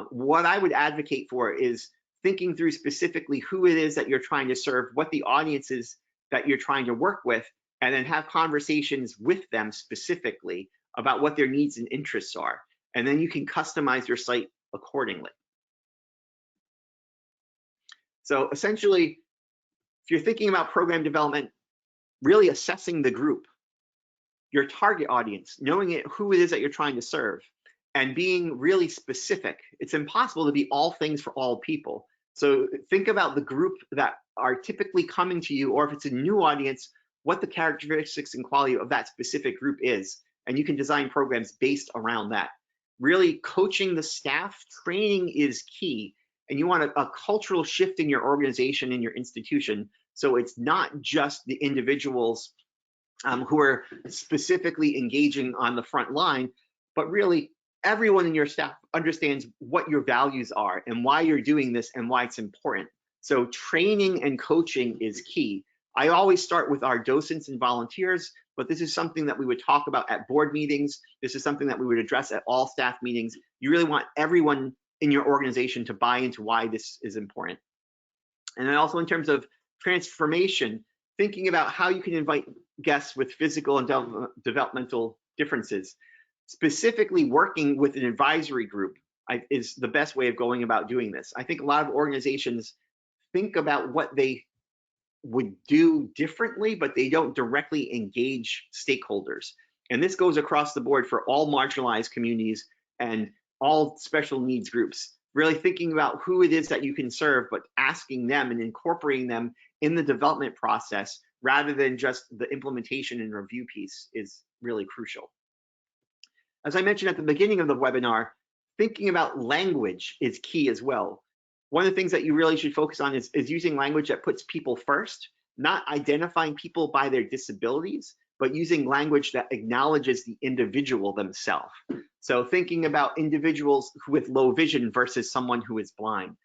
what I would advocate for is thinking through specifically who it is that you're trying to serve, what the audience is that you're trying to work with, and then have conversations with them specifically about what their needs and interests are. And then you can customize your site accordingly. So essentially, if you're thinking about program development, really assessing the group, your target audience, knowing who it is that you're trying to serve, and being really specific. It's impossible to be all things for all people. So think about the group that are typically coming to you, or if it's a new audience, what the characteristics and quality of that specific group is. And you can design programs based around that. Really coaching the staff, training is key. And you want a cultural shift in your organization, in your institution. So it's not just the individuals who are specifically engaging on the front line, but really everyone in your staff understands what your values are and why you're doing this and why it's important. So training and coaching is key. I always start with our docents and volunteers, but this is something that we would talk about at board meetings. This is something that we would address at all staff meetings. You really want everyone in your organization to buy into why this is important. And then also in terms of transformation, thinking about how you can invite guests with physical and developmental differences. Specifically working with an advisory group is the best way of going about doing this. I think a lot of organizations think about what they would do differently, but they don't directly engage stakeholders. And this goes across the board for all marginalized communities and all special needs groups. Really thinking about who it is that you can serve, but asking them and incorporating them in the development process rather than just the implementation and review piece is really crucial. As I mentioned at the beginning of the webinar, thinking about language is key as well. One of the things that you really should focus on is using language that puts people first, not identifying people by their disabilities, but using language that acknowledges the individual themselves. So thinking about individuals with low vision versus someone who is blind.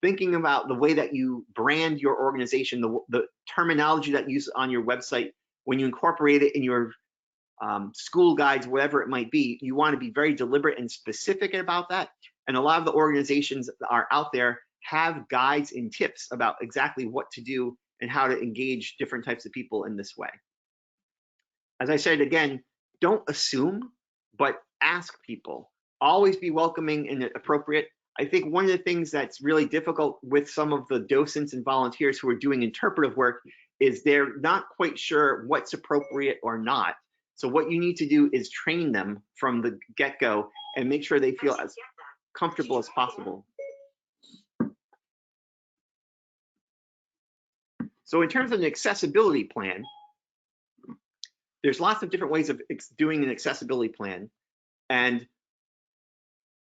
Thinking about the way that you brand your organization, the terminology that you use on your website, when you incorporate it in your school guides, whatever it might be, you want to be very deliberate and specific about that. And a lot of the organizations that are out there have guides and tips about exactly what to do and how to engage different types of people in this way. As I said, again, don't assume, but ask people. Always be welcoming and appropriate. I think one of the things that's really difficult with some of the docents and volunteers who are doing interpretive work is they're not quite sure what's appropriate or not. So what you need to do is train them from the get-go and make sure they feel as comfortable as possible. So in terms of an accessibility plan, there's lots of different ways of doing an accessibility plan. And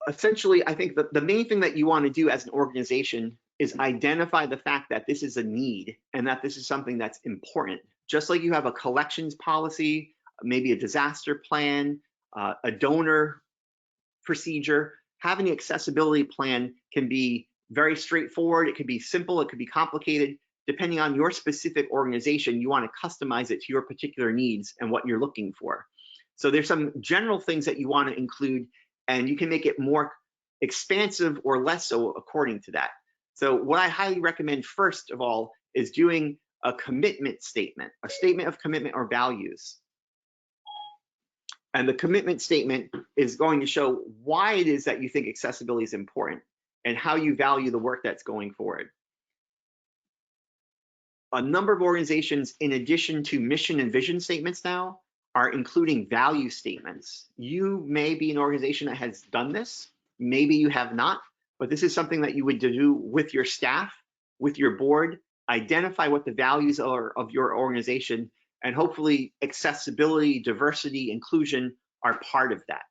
essentially, I think the main thing that you want to do as an organization is identify the fact that this is a need and that this is something that's important. Just like you have a collections policy, maybe a disaster plan, a donor procedure, having an accessibility plan can be very straightforward. It could be simple, it could be complicated. Depending on your specific organization, you want to customize it to your particular needs and what you're looking for. So there's some general things that you want to include, and you can make it more expansive or less so according to that. So what I highly recommend first of all is doing a commitment statement, a statement of commitment or values. And the commitment statement is going to show why it is that you think accessibility is important and how you value the work that's going forward. A number of organizations, in addition to mission and vision statements now, are including value statements. You may be an organization that has done this, maybe you have not, but this is something that you would do with your staff, with your board, identify what the values are of your organization, and hopefully accessibility, diversity, inclusion are part of that.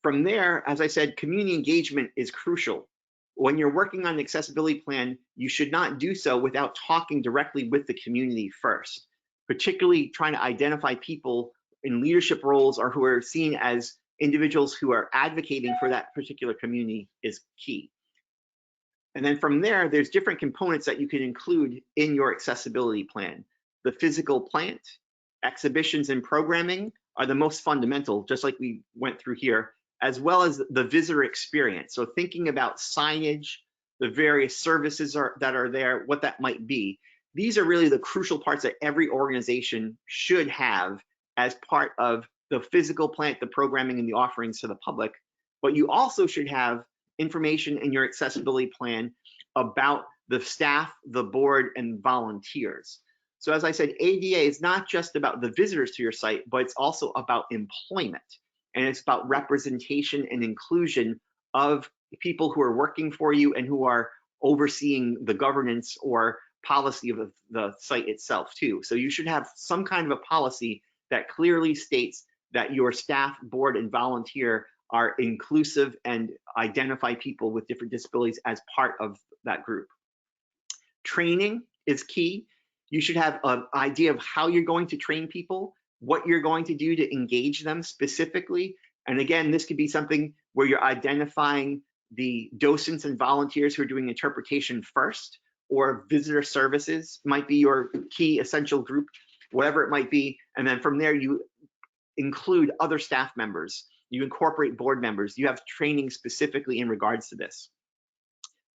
From there, as I said, community engagement is crucial. When you're working on an accessibility plan, you should not do so without talking directly with the community first, particularly trying to identify people in leadership roles or who are seen as individuals who are advocating for that particular community is key. And then from there, there's different components that you can include in your accessibility plan. The physical plant, exhibitions and programming are the most fundamental, just like we went through here, as well as the visitor experience. So thinking about signage, the various services that are there, what that might be. These are really the crucial parts that every organization should have as part of the physical plant, the programming, and the offerings to the public. But you also should have information in your accessibility plan about the staff, the board, and volunteers. So as I said, ADA is not just about the visitors to your site, but it's also about employment. And it's about representation and inclusion of people who are working for you and who are overseeing the governance or policy of the site itself too. So you should have some kind of a policy that clearly states that your staff, board, and volunteer are inclusive and identify people with different disabilities as part of that group. Training is key. You should have an idea of how you're going to train people, what you're going to do to engage them specifically. And again, this could be something where you're identifying the docents and volunteers who are doing interpretation first, or visitor services might be your key essential group, whatever it might be. And then from there, you include other staff members. You incorporate board members. You have training specifically in regards to this.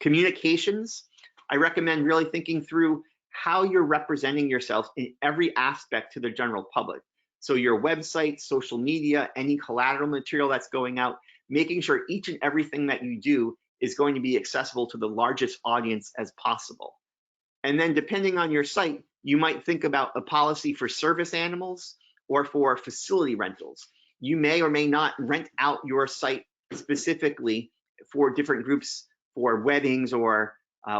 Communications, I recommend really thinking through how you're representing yourself in every aspect to the general public. So your website, social media, any collateral material that's going out, making sure each and everything that you do is going to be accessible to the largest audience as possible. And then depending on your site, you might think about a policy for service animals or for facility rentals. You may or may not rent out your site specifically for different groups for weddings or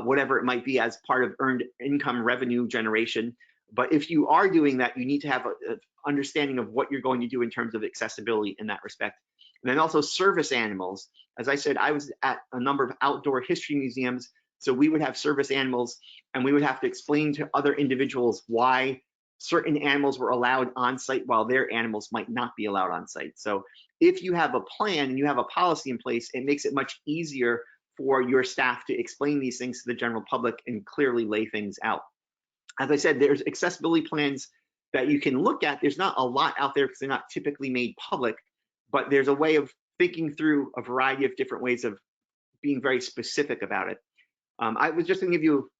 whatever it might be as part of earned income revenue generation. But if you are doing that, you need to have an understanding of what you're going to do in terms of accessibility in that respect. And then also service animals. As I said, I was at a number of outdoor history museums, so we would have service animals and we would have to explain to other individuals why certain animals were allowed on site while their animals might not be allowed on site. So if you have a plan and you have a policy in place, it makes it much easier for your staff to explain these things to the general public and clearly lay things out. As I said, there's accessibility plans that you can look at. There's not a lot out there because they're not typically made public, but there's a way of thinking through a variety of different ways of being very specific about it. I was just going to give you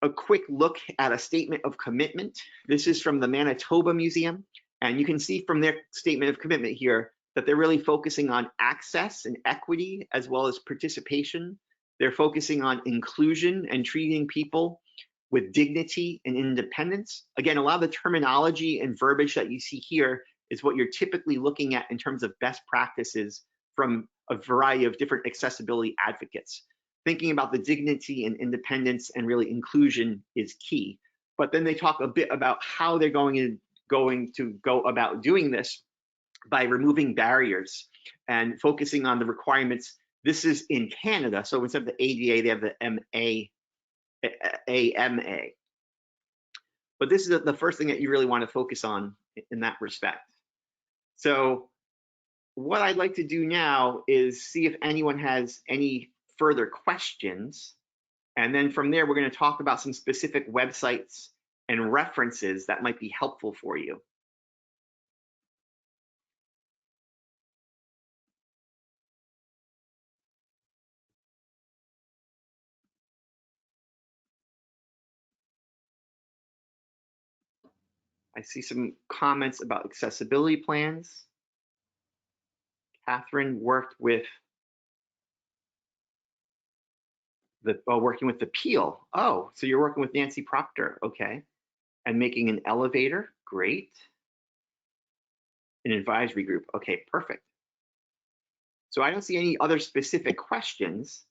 a quick look at a statement of commitment. This is from the Manitoba Museum, and you can see from their statement of commitment here that they're really focusing on access and equity as well as participation. They're focusing on inclusion and treating people with dignity and independence. Again, a lot of the terminology and verbiage that you see here is what you're typically looking at in terms of best practices from a variety of different accessibility advocates. Thinking about the dignity and independence and really inclusion is key. But then they talk a bit about how they're going to go about doing this by removing barriers and focusing on the requirements. This is in Canada, so instead of the ADA, they have the AMA. But this is the first thing that you really want to focus on in that respect. So what I'd like to do now is see if anyone has any further questions. And then from there, we're going to talk about some specific websites and references that might be helpful for you. I see some comments about accessibility plans. Catherine worked with working with the Peel. Oh, so you're working with Nancy Proctor, okay. And making an elevator, great. An advisory group, okay, perfect. So I don't see any other specific questions,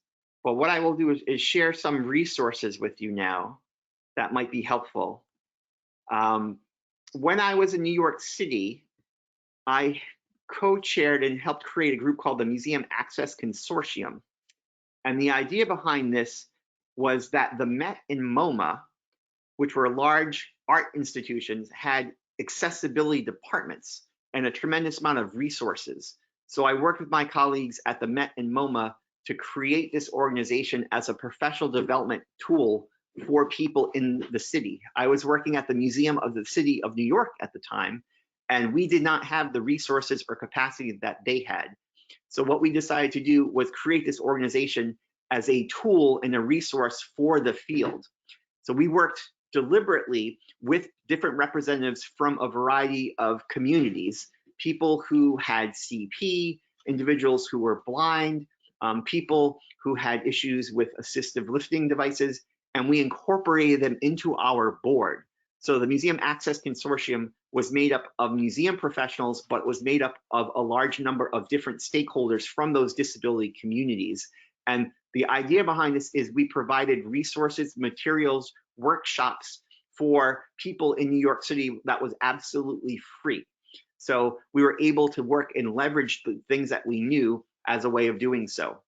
but what I will do is share some resources with you now that might be helpful. When I was in New York City, I co-chaired and helped create a group called the Museum Access Consortium. And the idea behind this was that the Met and MoMA, which were large art institutions, had accessibility departments and a tremendous amount of resources. So I worked with my colleagues at the Met and MoMA to create this organization as a professional development tool for people in the city. I was working at the Museum of the City of New York at the time, and we did not have the resources or capacity that they had. So what we decided to do was create this organization as a tool and a resource for the field. So we worked deliberately with different representatives from a variety of communities, people who had CP, individuals who were blind, people who had issues with assistive lifting devices, and we incorporated them into our board. So the Museum Access Consortium was made up of museum professionals, but was made up of a large number of different stakeholders from those disability communities. And the idea behind this is we provided resources, materials, workshops for people in New York City that was absolutely free. So we were able to work and leverage the things that we knew as a way of doing so.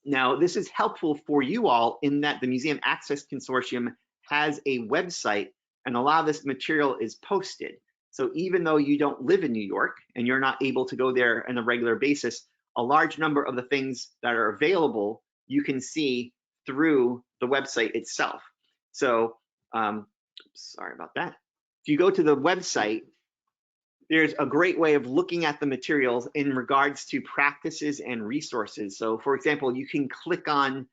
Now, this is helpful for you all in that the Museum Access Consortium has a website and a lot of this material is posted. So even though you don't live in New York and you're not able to go there on a regular basis, a large number of the things that are available you can see through the website itself. So, sorry about that. If you go to the website, there's a great way of looking at the materials in regards to practices and resources. So for example, you can click on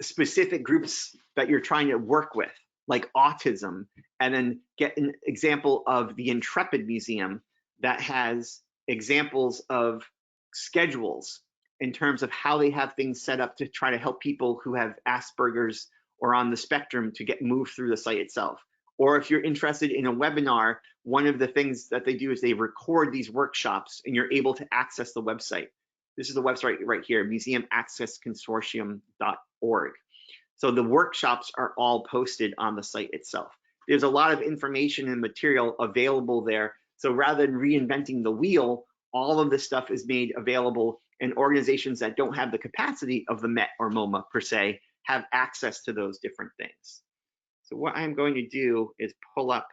specific groups that you're trying to work with, like autism, and then get an example of the Intrepid Museum that has examples of schedules in terms of how they have things set up to try to help people who have Asperger's or on the spectrum to get moved through the site itself. Or if you're interested in a webinar, one of the things that they do is they record these workshops and you're able to access the website. This is the website right here, museumaccessconsortium.org. So the workshops are all posted on the site itself. There's a lot of information and material available there. So rather than reinventing the wheel, all of this stuff is made available, and organizations that don't have the capacity of the Met or MoMA per se have access to those different things. So what I'm going to do is pull up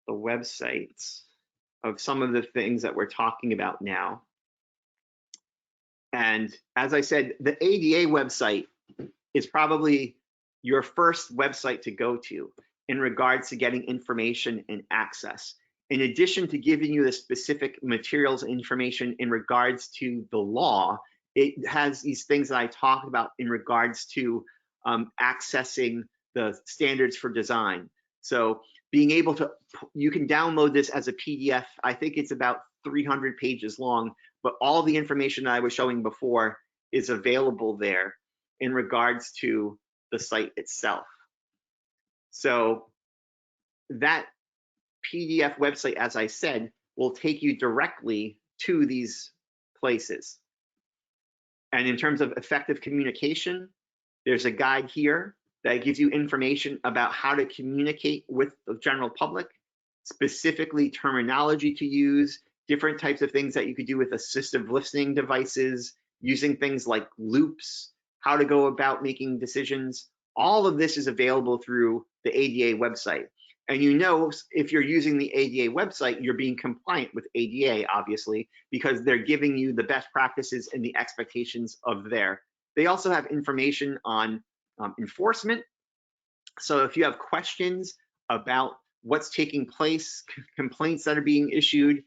the websites of some of the things that we're talking about now. And as I said, the ADA website is probably your first website to go to in regards to getting information and access. In addition to giving you the specific materials and information in regards to the law, it has these things that I talked about in regards to accessing the standards for design. So being able to, you can download this as a PDF. I think it's about 300 pages long, but all the information that I was showing before is available there in regards to the site itself. So that PDF website, as I said, will take you directly to these places. And in terms of effective communication, there's a guide here that gives you information about how to communicate with the general public, specifically terminology to use, different types of things that you could do with assistive listening devices, using things like loops, how to go about making decisions. All of this is available through the ADA website. And you know, if you're using the ADA website, you're being compliant with ADA, obviously, because they're giving you the best practices and the expectations of there. They also have information on enforcement. So if you have questions about what's taking place, complaints that are being issued,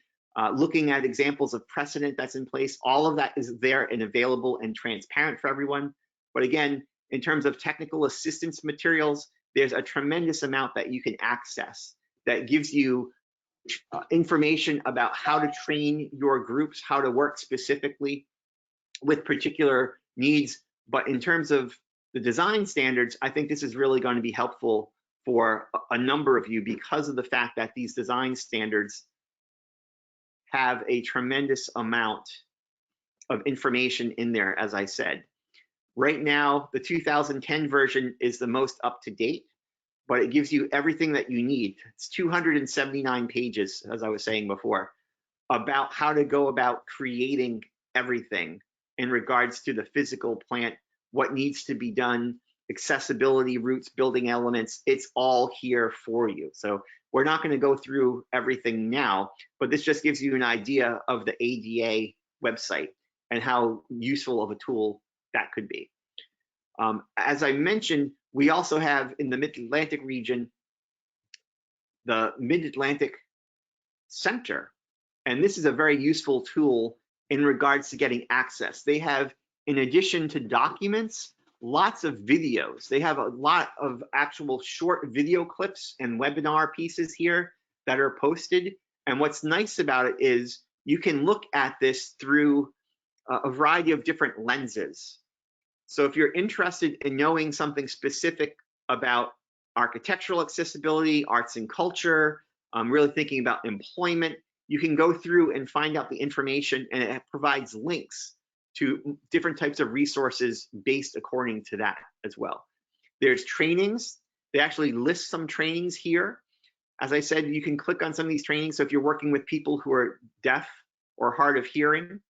looking at examples of precedent that's in place, all of that is there and available and transparent for everyone. But again, in terms of technical assistance materials, there's a tremendous amount that you can access that gives you information about how to train your groups, how to work specifically with particular needs. But in terms of the design standards, I think this is really going to be helpful for a number of you because of the fact that these design standards have a tremendous amount of information in there, as I said. Right now, the 2010 version is the most up to date, but it gives you everything that you need. It's 279 pages, as I was saying before. about how to go about creating everything in regards to the physical plant, what needs to be done, accessibility, routes, building elements. It's all here for you. So we're not going to go through everything now, but this just gives you an idea of the ADA website and how useful of a tool that could be. As I mentioned, we also have in the Mid-Atlantic region, the Mid-Atlantic Center. And this is a very useful tool in regards to getting access. They have, in addition to documents, lots of videos. They have a lot of actual short video clips and webinar pieces here that are posted. And what's nice about it is you can look at this through a variety of different lenses. So if you're interested in knowing something specific about architectural accessibility, arts and culture, really thinking about employment, you can go through and find out the information, and it provides links to different types of resources based according to that as well. There's trainings. They actually list some trainings here. As I said, you can click on some of these trainings. So if you're working with people who are deaf or hard of hearing,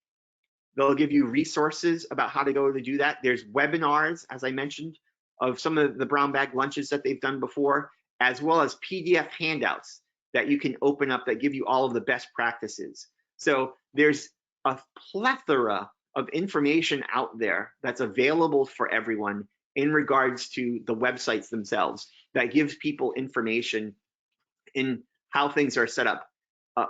they'll give you resources about how to go to do that. There's webinars, as I mentioned, of some of the brown bag lunches that they've done before, as well as PDF handouts that you can open up that give you all of the best practices. So there's a plethora of information out there that's available for everyone in regards to the websites themselves that gives people information in how things are set up.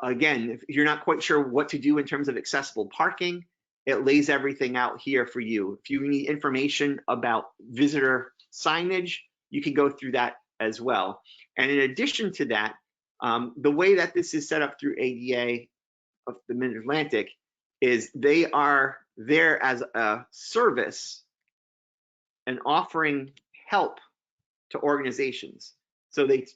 Again, if you're not quite sure what to do in terms of accessible parking, it lays everything out here for you. If you need information about visitor signage, you can go through that as well. And in addition to that, the way that this is set up through ADA of the Mid-Atlantic is they are there as a service and offering help to organizations. So they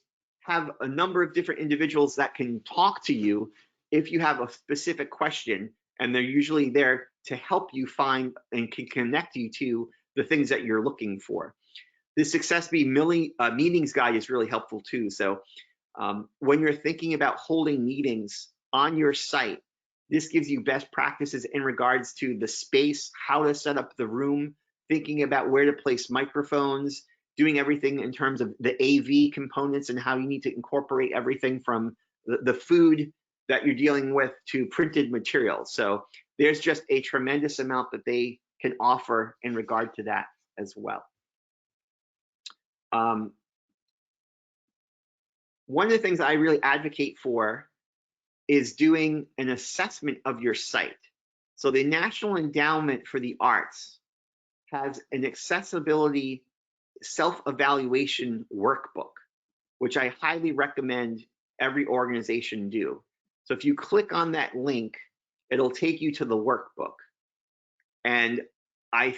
have a number of different individuals that can talk to you if you have a specific question, and they're usually there to help you find and can connect you to the things that you're looking for. This Success Bee meetings guide is really helpful too. So when you're thinking about holding meetings on your site, this gives you best practices in regards to the space, how to set up the room, thinking about where to place microphones, doing everything in terms of the AV components and how you need to incorporate everything from the food that you're dealing with to printed materials. So there's just a tremendous amount that they can offer in regard to that as well. One of the things I really advocate for is doing an assessment of your site. So the National Endowment for the Arts has an accessibility self-evaluation workbook, which I highly recommend every organization do. So if you click on that link, it'll take you to the workbook. And I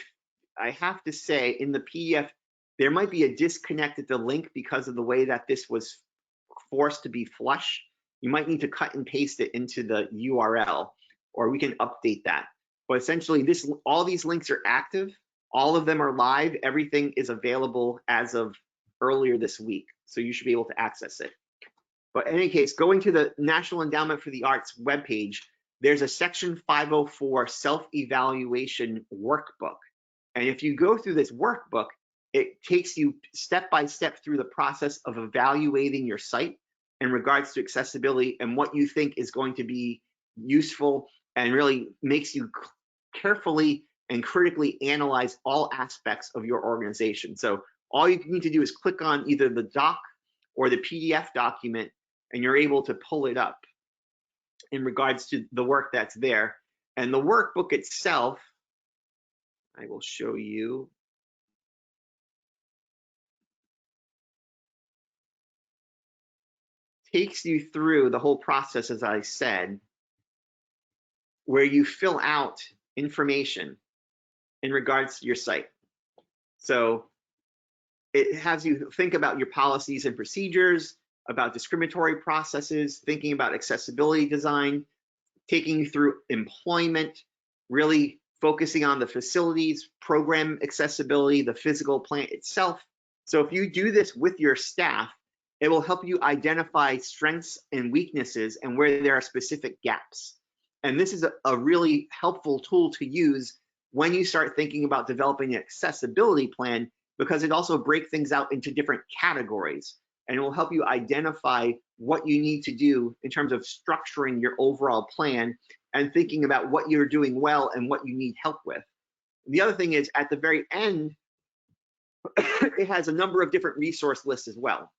have to say, in the PDF, there might be a disconnect at the link because of the way that this was forced to be flush. You might need to cut and paste it into the URL, or we can update that. But essentially, all these links are active. All of them are live. Everything is available as of earlier this week, so you should be able to access it. But in any case, going to the National Endowment for the Arts webpage, there's a Section 504 self-evaluation workbook. And if you go through this workbook, it takes you step by step through the process of evaluating your site in regards to accessibility and what you think is going to be useful, and really makes you carefully and critically analyze all aspects of your organization. So all you need to do is click on either the doc or the PDF document, and you're able to pull it up in regards to the work that's there. And the workbook itself, I will show you. Takes you through the whole process, as I said, where you fill out information in regards to your site. So it has you think about your policies and procedures, about discriminatory processes, thinking about accessibility design, taking you through employment, really focusing on the facilities, program accessibility, the physical plant itself. So if you do this with your staff, it will help you identify strengths and weaknesses and where there are specific gaps. And this is a really helpful tool to use when you start thinking about developing an accessibility plan, because it also breaks things out into different categories, and it will help you identify what you need to do in terms of structuring your overall plan and thinking about what you're doing well and what you need help with. The other thing is, at the very end, it has a number of different resource lists as well,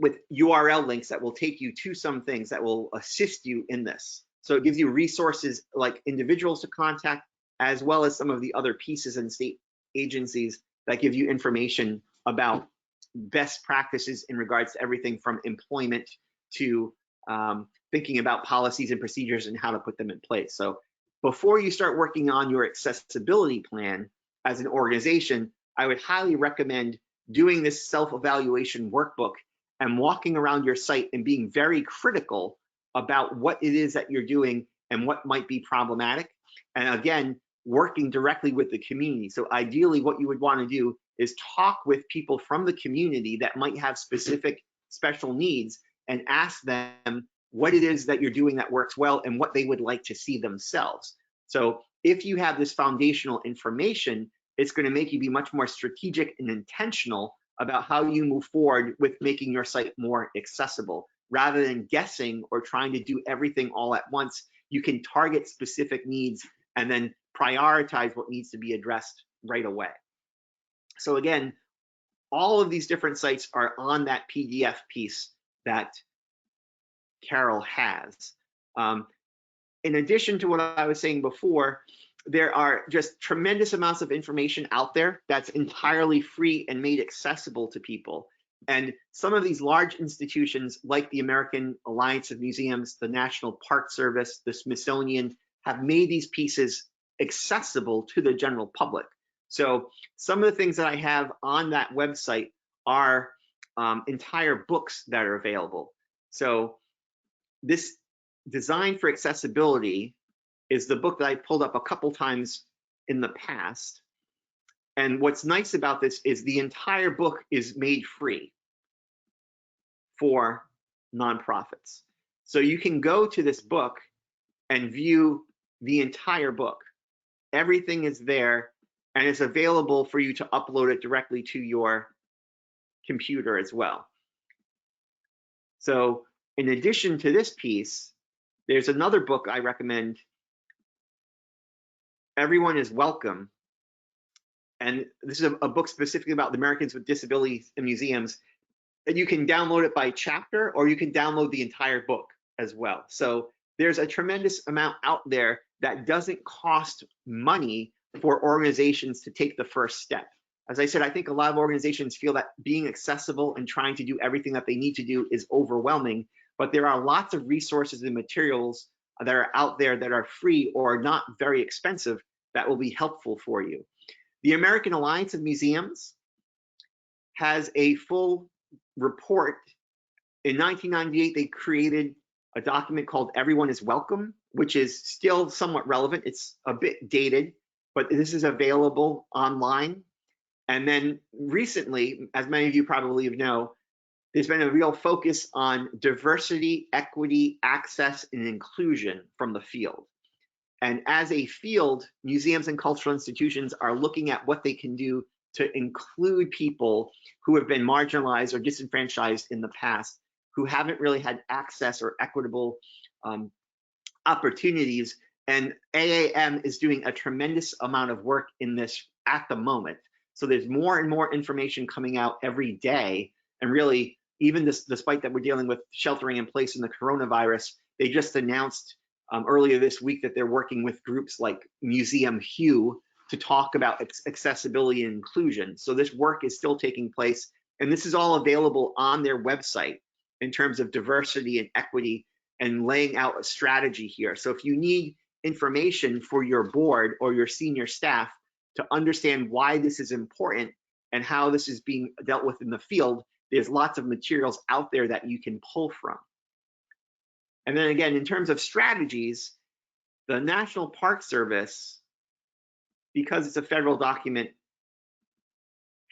with URL links that will take you to some things that will assist you in this. So it gives you resources like individuals to contact, as well as some of the other pieces and state agencies that give you information about best practices in regards to everything from employment to thinking about policies and procedures and how to put them in place. So before you start working on your accessibility plan as an organization, I would highly recommend doing this self-evaluation workbook and walking around your site and being very critical about what it is that you're doing and what might be problematic. And again, working directly with the community. So ideally, what you would want to do is talk with people from the community that might have specific special needs and ask them what it is that you're doing that works well and what they would like to see themselves. So if you have this foundational information, it's going to make you be much more strategic and intentional about how you move forward with making your site more accessible. Rather than guessing or trying to do everything all at once, you can target specific needs and then prioritize what needs to be addressed right away. So again, all of these different sites are on that PDF piece that Carol has. In addition to what I was saying before, there are just tremendous amounts of information out there that's entirely free and made accessible to people. And some of these large institutions like the American Alliance of Museums, the National Park Service, the Smithsonian, have made these pieces accessible to the general public. So some of the things that I have on that website are entire books that are available. So this Design for Accessibility is the book that I pulled up a couple times in the past. And what's nice about this is the entire book is made free for nonprofits. So you can go to this book and view the entire book. Everything is there, and it's available for you to upload it directly to your computer as well. So in addition to this piece, there's another book I recommend, Everyone is Welcome. And this is a book specifically about the Americans with Disabilities in Museums. And you can download it by chapter, or you can download the entire book as well. So there's a tremendous amount out there that doesn't cost money for organizations to take the first step. As I said, I think a lot of organizations feel that being accessible and trying to do everything that they need to do is overwhelming, but there are lots of resources and materials that are out there that are free or not very expensive that will be helpful for you. The American Alliance of Museums has a full report. In 1998, they created a document called Everyone is Welcome, which is still somewhat relevant. It's a bit dated, but this is available online. And then recently, as many of you probably know, there's been a real focus on diversity, equity, access, and inclusion from the field. And as a field, museums and cultural institutions are looking at what they can do to include people who have been marginalized or disenfranchised in the past, who haven't really had access or equitable opportunities. And AAM is doing a tremendous amount of work in this at the moment. So there's more and more information coming out every day. And really, even despite that we're dealing with sheltering in place in the coronavirus, they just announced earlier this week that they're working with groups like Museum Hue to talk about accessibility and inclusion. So this work is still taking place, and this is all available on their website in terms of diversity and equity and laying out a strategy here. So if you need information for your board or your senior staff to understand why this is important and how this is being dealt with in the field, there's lots of materials out there that you can pull from. And then again, in terms of strategies, the National Park Service, because it's a federal document,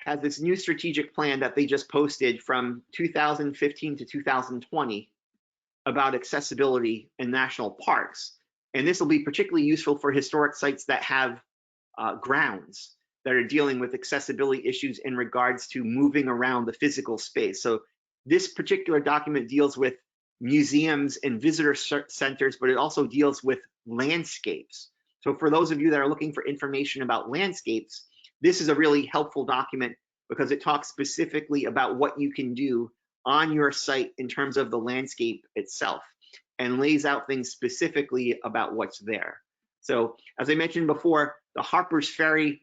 has this new strategic plan that they just posted from 2015 to 2020 about accessibility in national parks. And this will be particularly useful for historic sites that have grounds that are dealing with accessibility issues in regards to moving around the physical space. So this particular document deals with museums and visitor centers, but it also deals with landscapes. So for those of you that are looking for information about landscapes, this is a really helpful document because it talks specifically about what you can do on your site in terms of the landscape itself and lays out things specifically about what's there. So as I mentioned before, the Harper's Ferry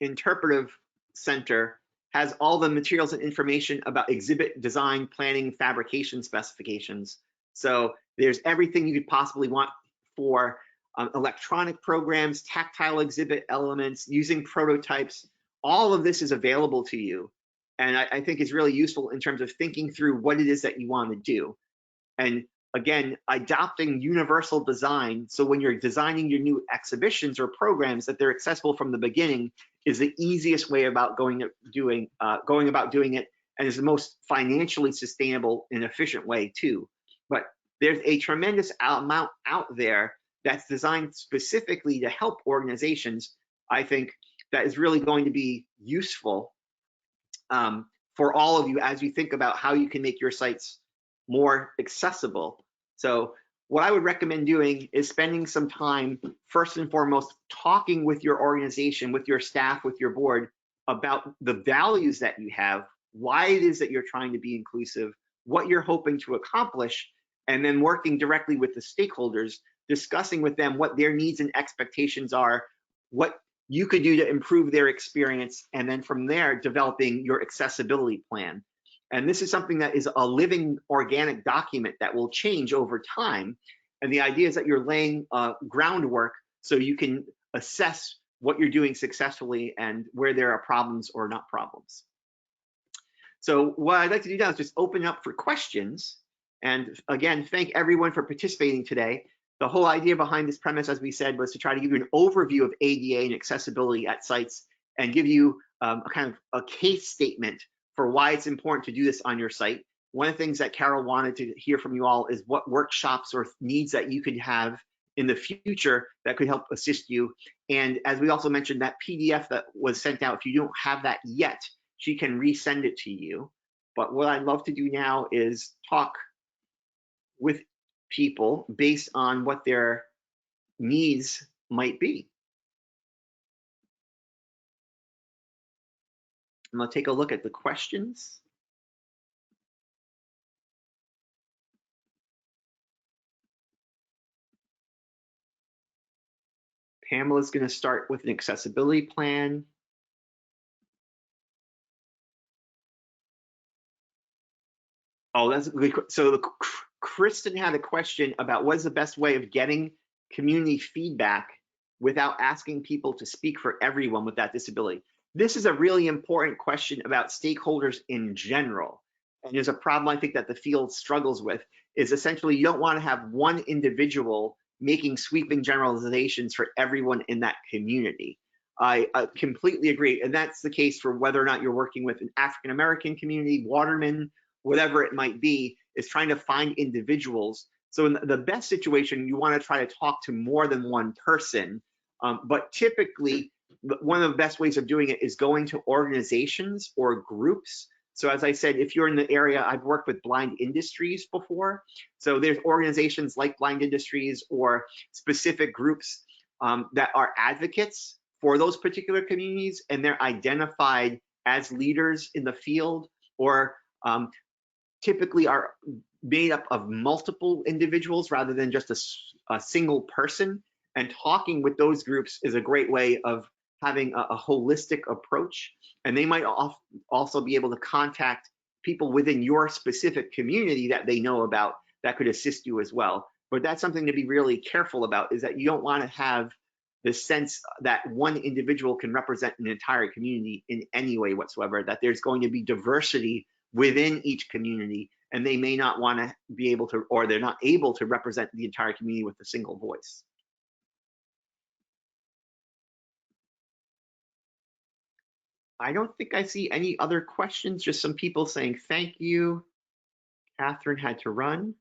Interpretive Center has all the materials and information about exhibit design, planning, fabrication specifications. So there's everything you could possibly want for electronic programs, tactile exhibit elements, using prototypes. All of this is available to you. And I think it's really useful in terms of thinking through what it is that you want to do. And again, adopting universal design, so when you're designing your new exhibitions or programs, that they're accessible from the beginning, is the easiest way about going about doing it, and is the most financially sustainable and efficient way too. But there's a tremendous amount out there that's designed specifically to help organizations, I think, that is really going to be useful for all of you as you think about how you can make your sites more accessible. So what I would recommend doing is spending some time, first and foremost, talking with your organization, with your staff, with your board about the values that you have, why it is that you're trying to be inclusive, what you're hoping to accomplish, and then working directly with the stakeholders, discussing with them what their needs and expectations are, what you could do to improve their experience, and then from there, developing your accessibility plan. And this is something that is a living organic document that will change over time. And the idea is that you're laying groundwork so you can assess what you're doing successfully and where there are problems or not problems. So what I'd like to do now is just open up for questions. And again, thank everyone for participating today. The whole idea behind this premise, as we said, was to try to give you an overview of ADA and accessibility at sites and give you a kind of a case statement for why it's important to do this on your site. One of the things that Carol wanted to hear from you all is what workshops or needs that you could have in the future that could help assist you. And as we also mentioned, that PDF that was sent out, if you don't have that yet, she can resend it to you. But what I'd love to do now is talk with people based on what their needs might be. I'm going to take a look at the questions. Pamela's going to start with an accessibility plan. Oh, that's good. So Kristen had a question about what is the best way of getting community feedback without asking people to speak for everyone with that disability. This is a really important question about stakeholders in general. And there's a problem I think that the field struggles with, is essentially you don't want to have one individual making sweeping generalizations for everyone in that community. I completely agree. And that's the case for whether or not you're working with an African-American community, watermen, whatever it might be, is trying to find individuals. So in the best situation, you want to try to talk to more than one person. But typically, one of the best ways of doing it is going to organizations or groups. So as I said, if you're in the area, I've worked with Blind Industries before. So there's organizations like Blind Industries or specific groups that are advocates for those particular communities, and they're identified as leaders in the field, or typically are made up of multiple individuals rather than just a single person. And talking with those groups is a great way of having a holistic approach. And they might also be able to contact people within your specific community that they know about that could assist you as well. But that's something to be really careful about, is that you don't want to have the sense that one individual can represent an entire community in any way whatsoever, that there's going to be diversity within each community, and they may not want to be able to, or they're not able to represent the entire community with a single voice. I don't think I see any other questions, just some people saying thank you. Catherine had to run.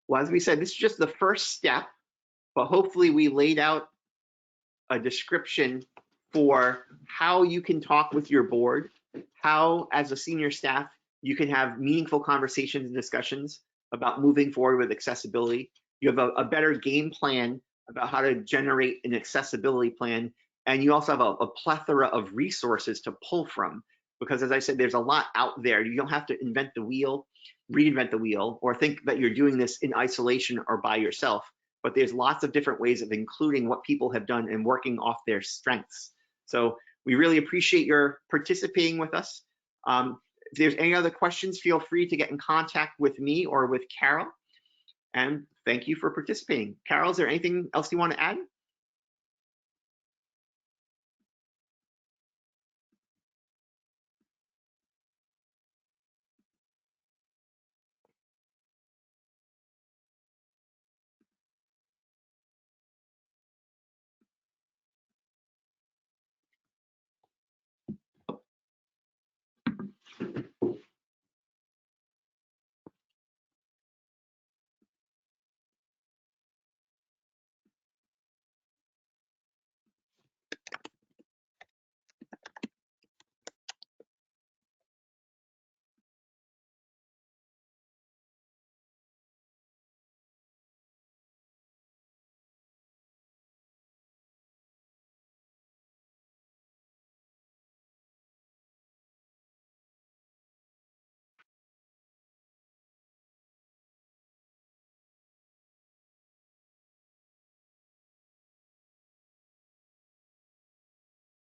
Well, as we said, this is just the first step, but hopefully we laid out a description for how you can talk with your board, how as a senior staff, you can have meaningful conversations and discussions about moving forward with accessibility. You have a better game plan about how to generate an accessibility plan. And you also have a plethora of resources to pull from, because as I said, there's a lot out there. You don't have to invent the wheel, reinvent the wheel, or think that you're doing this in isolation or by yourself. But there's lots of different ways of including what people have done and working off their strengths. So we really appreciate your participating with us. If there's any other questions, feel free to get in contact with me or with Carol. And thank you for participating. Carol, is there anything else you want to add?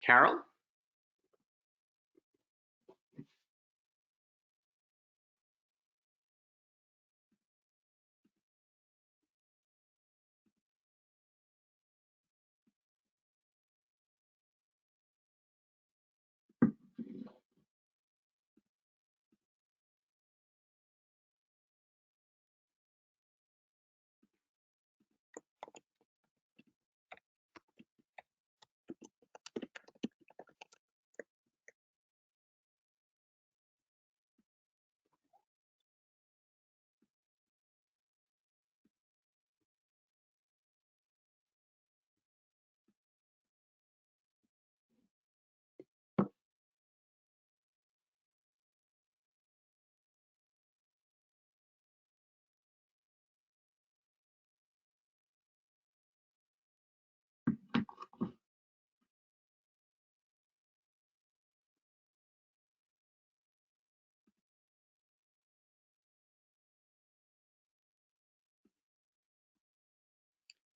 Carol?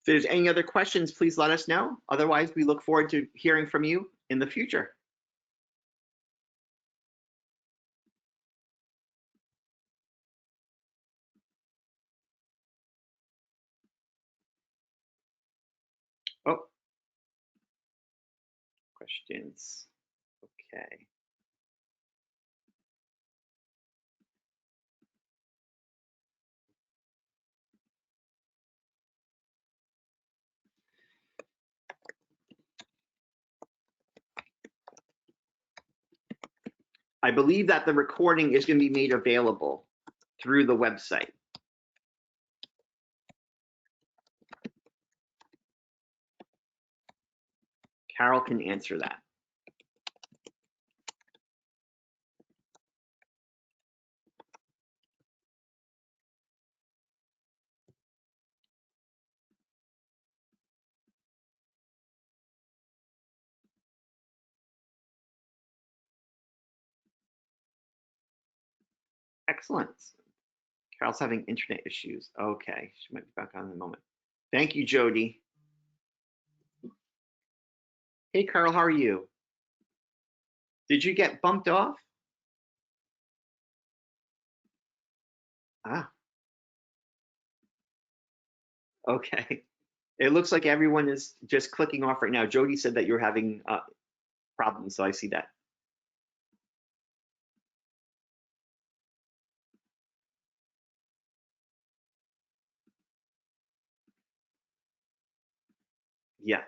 If there's any other questions, please let us know. Otherwise, we look forward to hearing from you in the future. Oh, questions. Okay. I believe that the recording is going to be made available through the website. Carol can answer that. Excellent. Carol's having internet issues. Okay, she might be back on in a moment. Thank you, Jody. Hey, Carol, how are you? Did you get bumped off? Ah, okay. It looks like everyone is just clicking off right now. Jody said that you're having problems, so I see that. Yeah.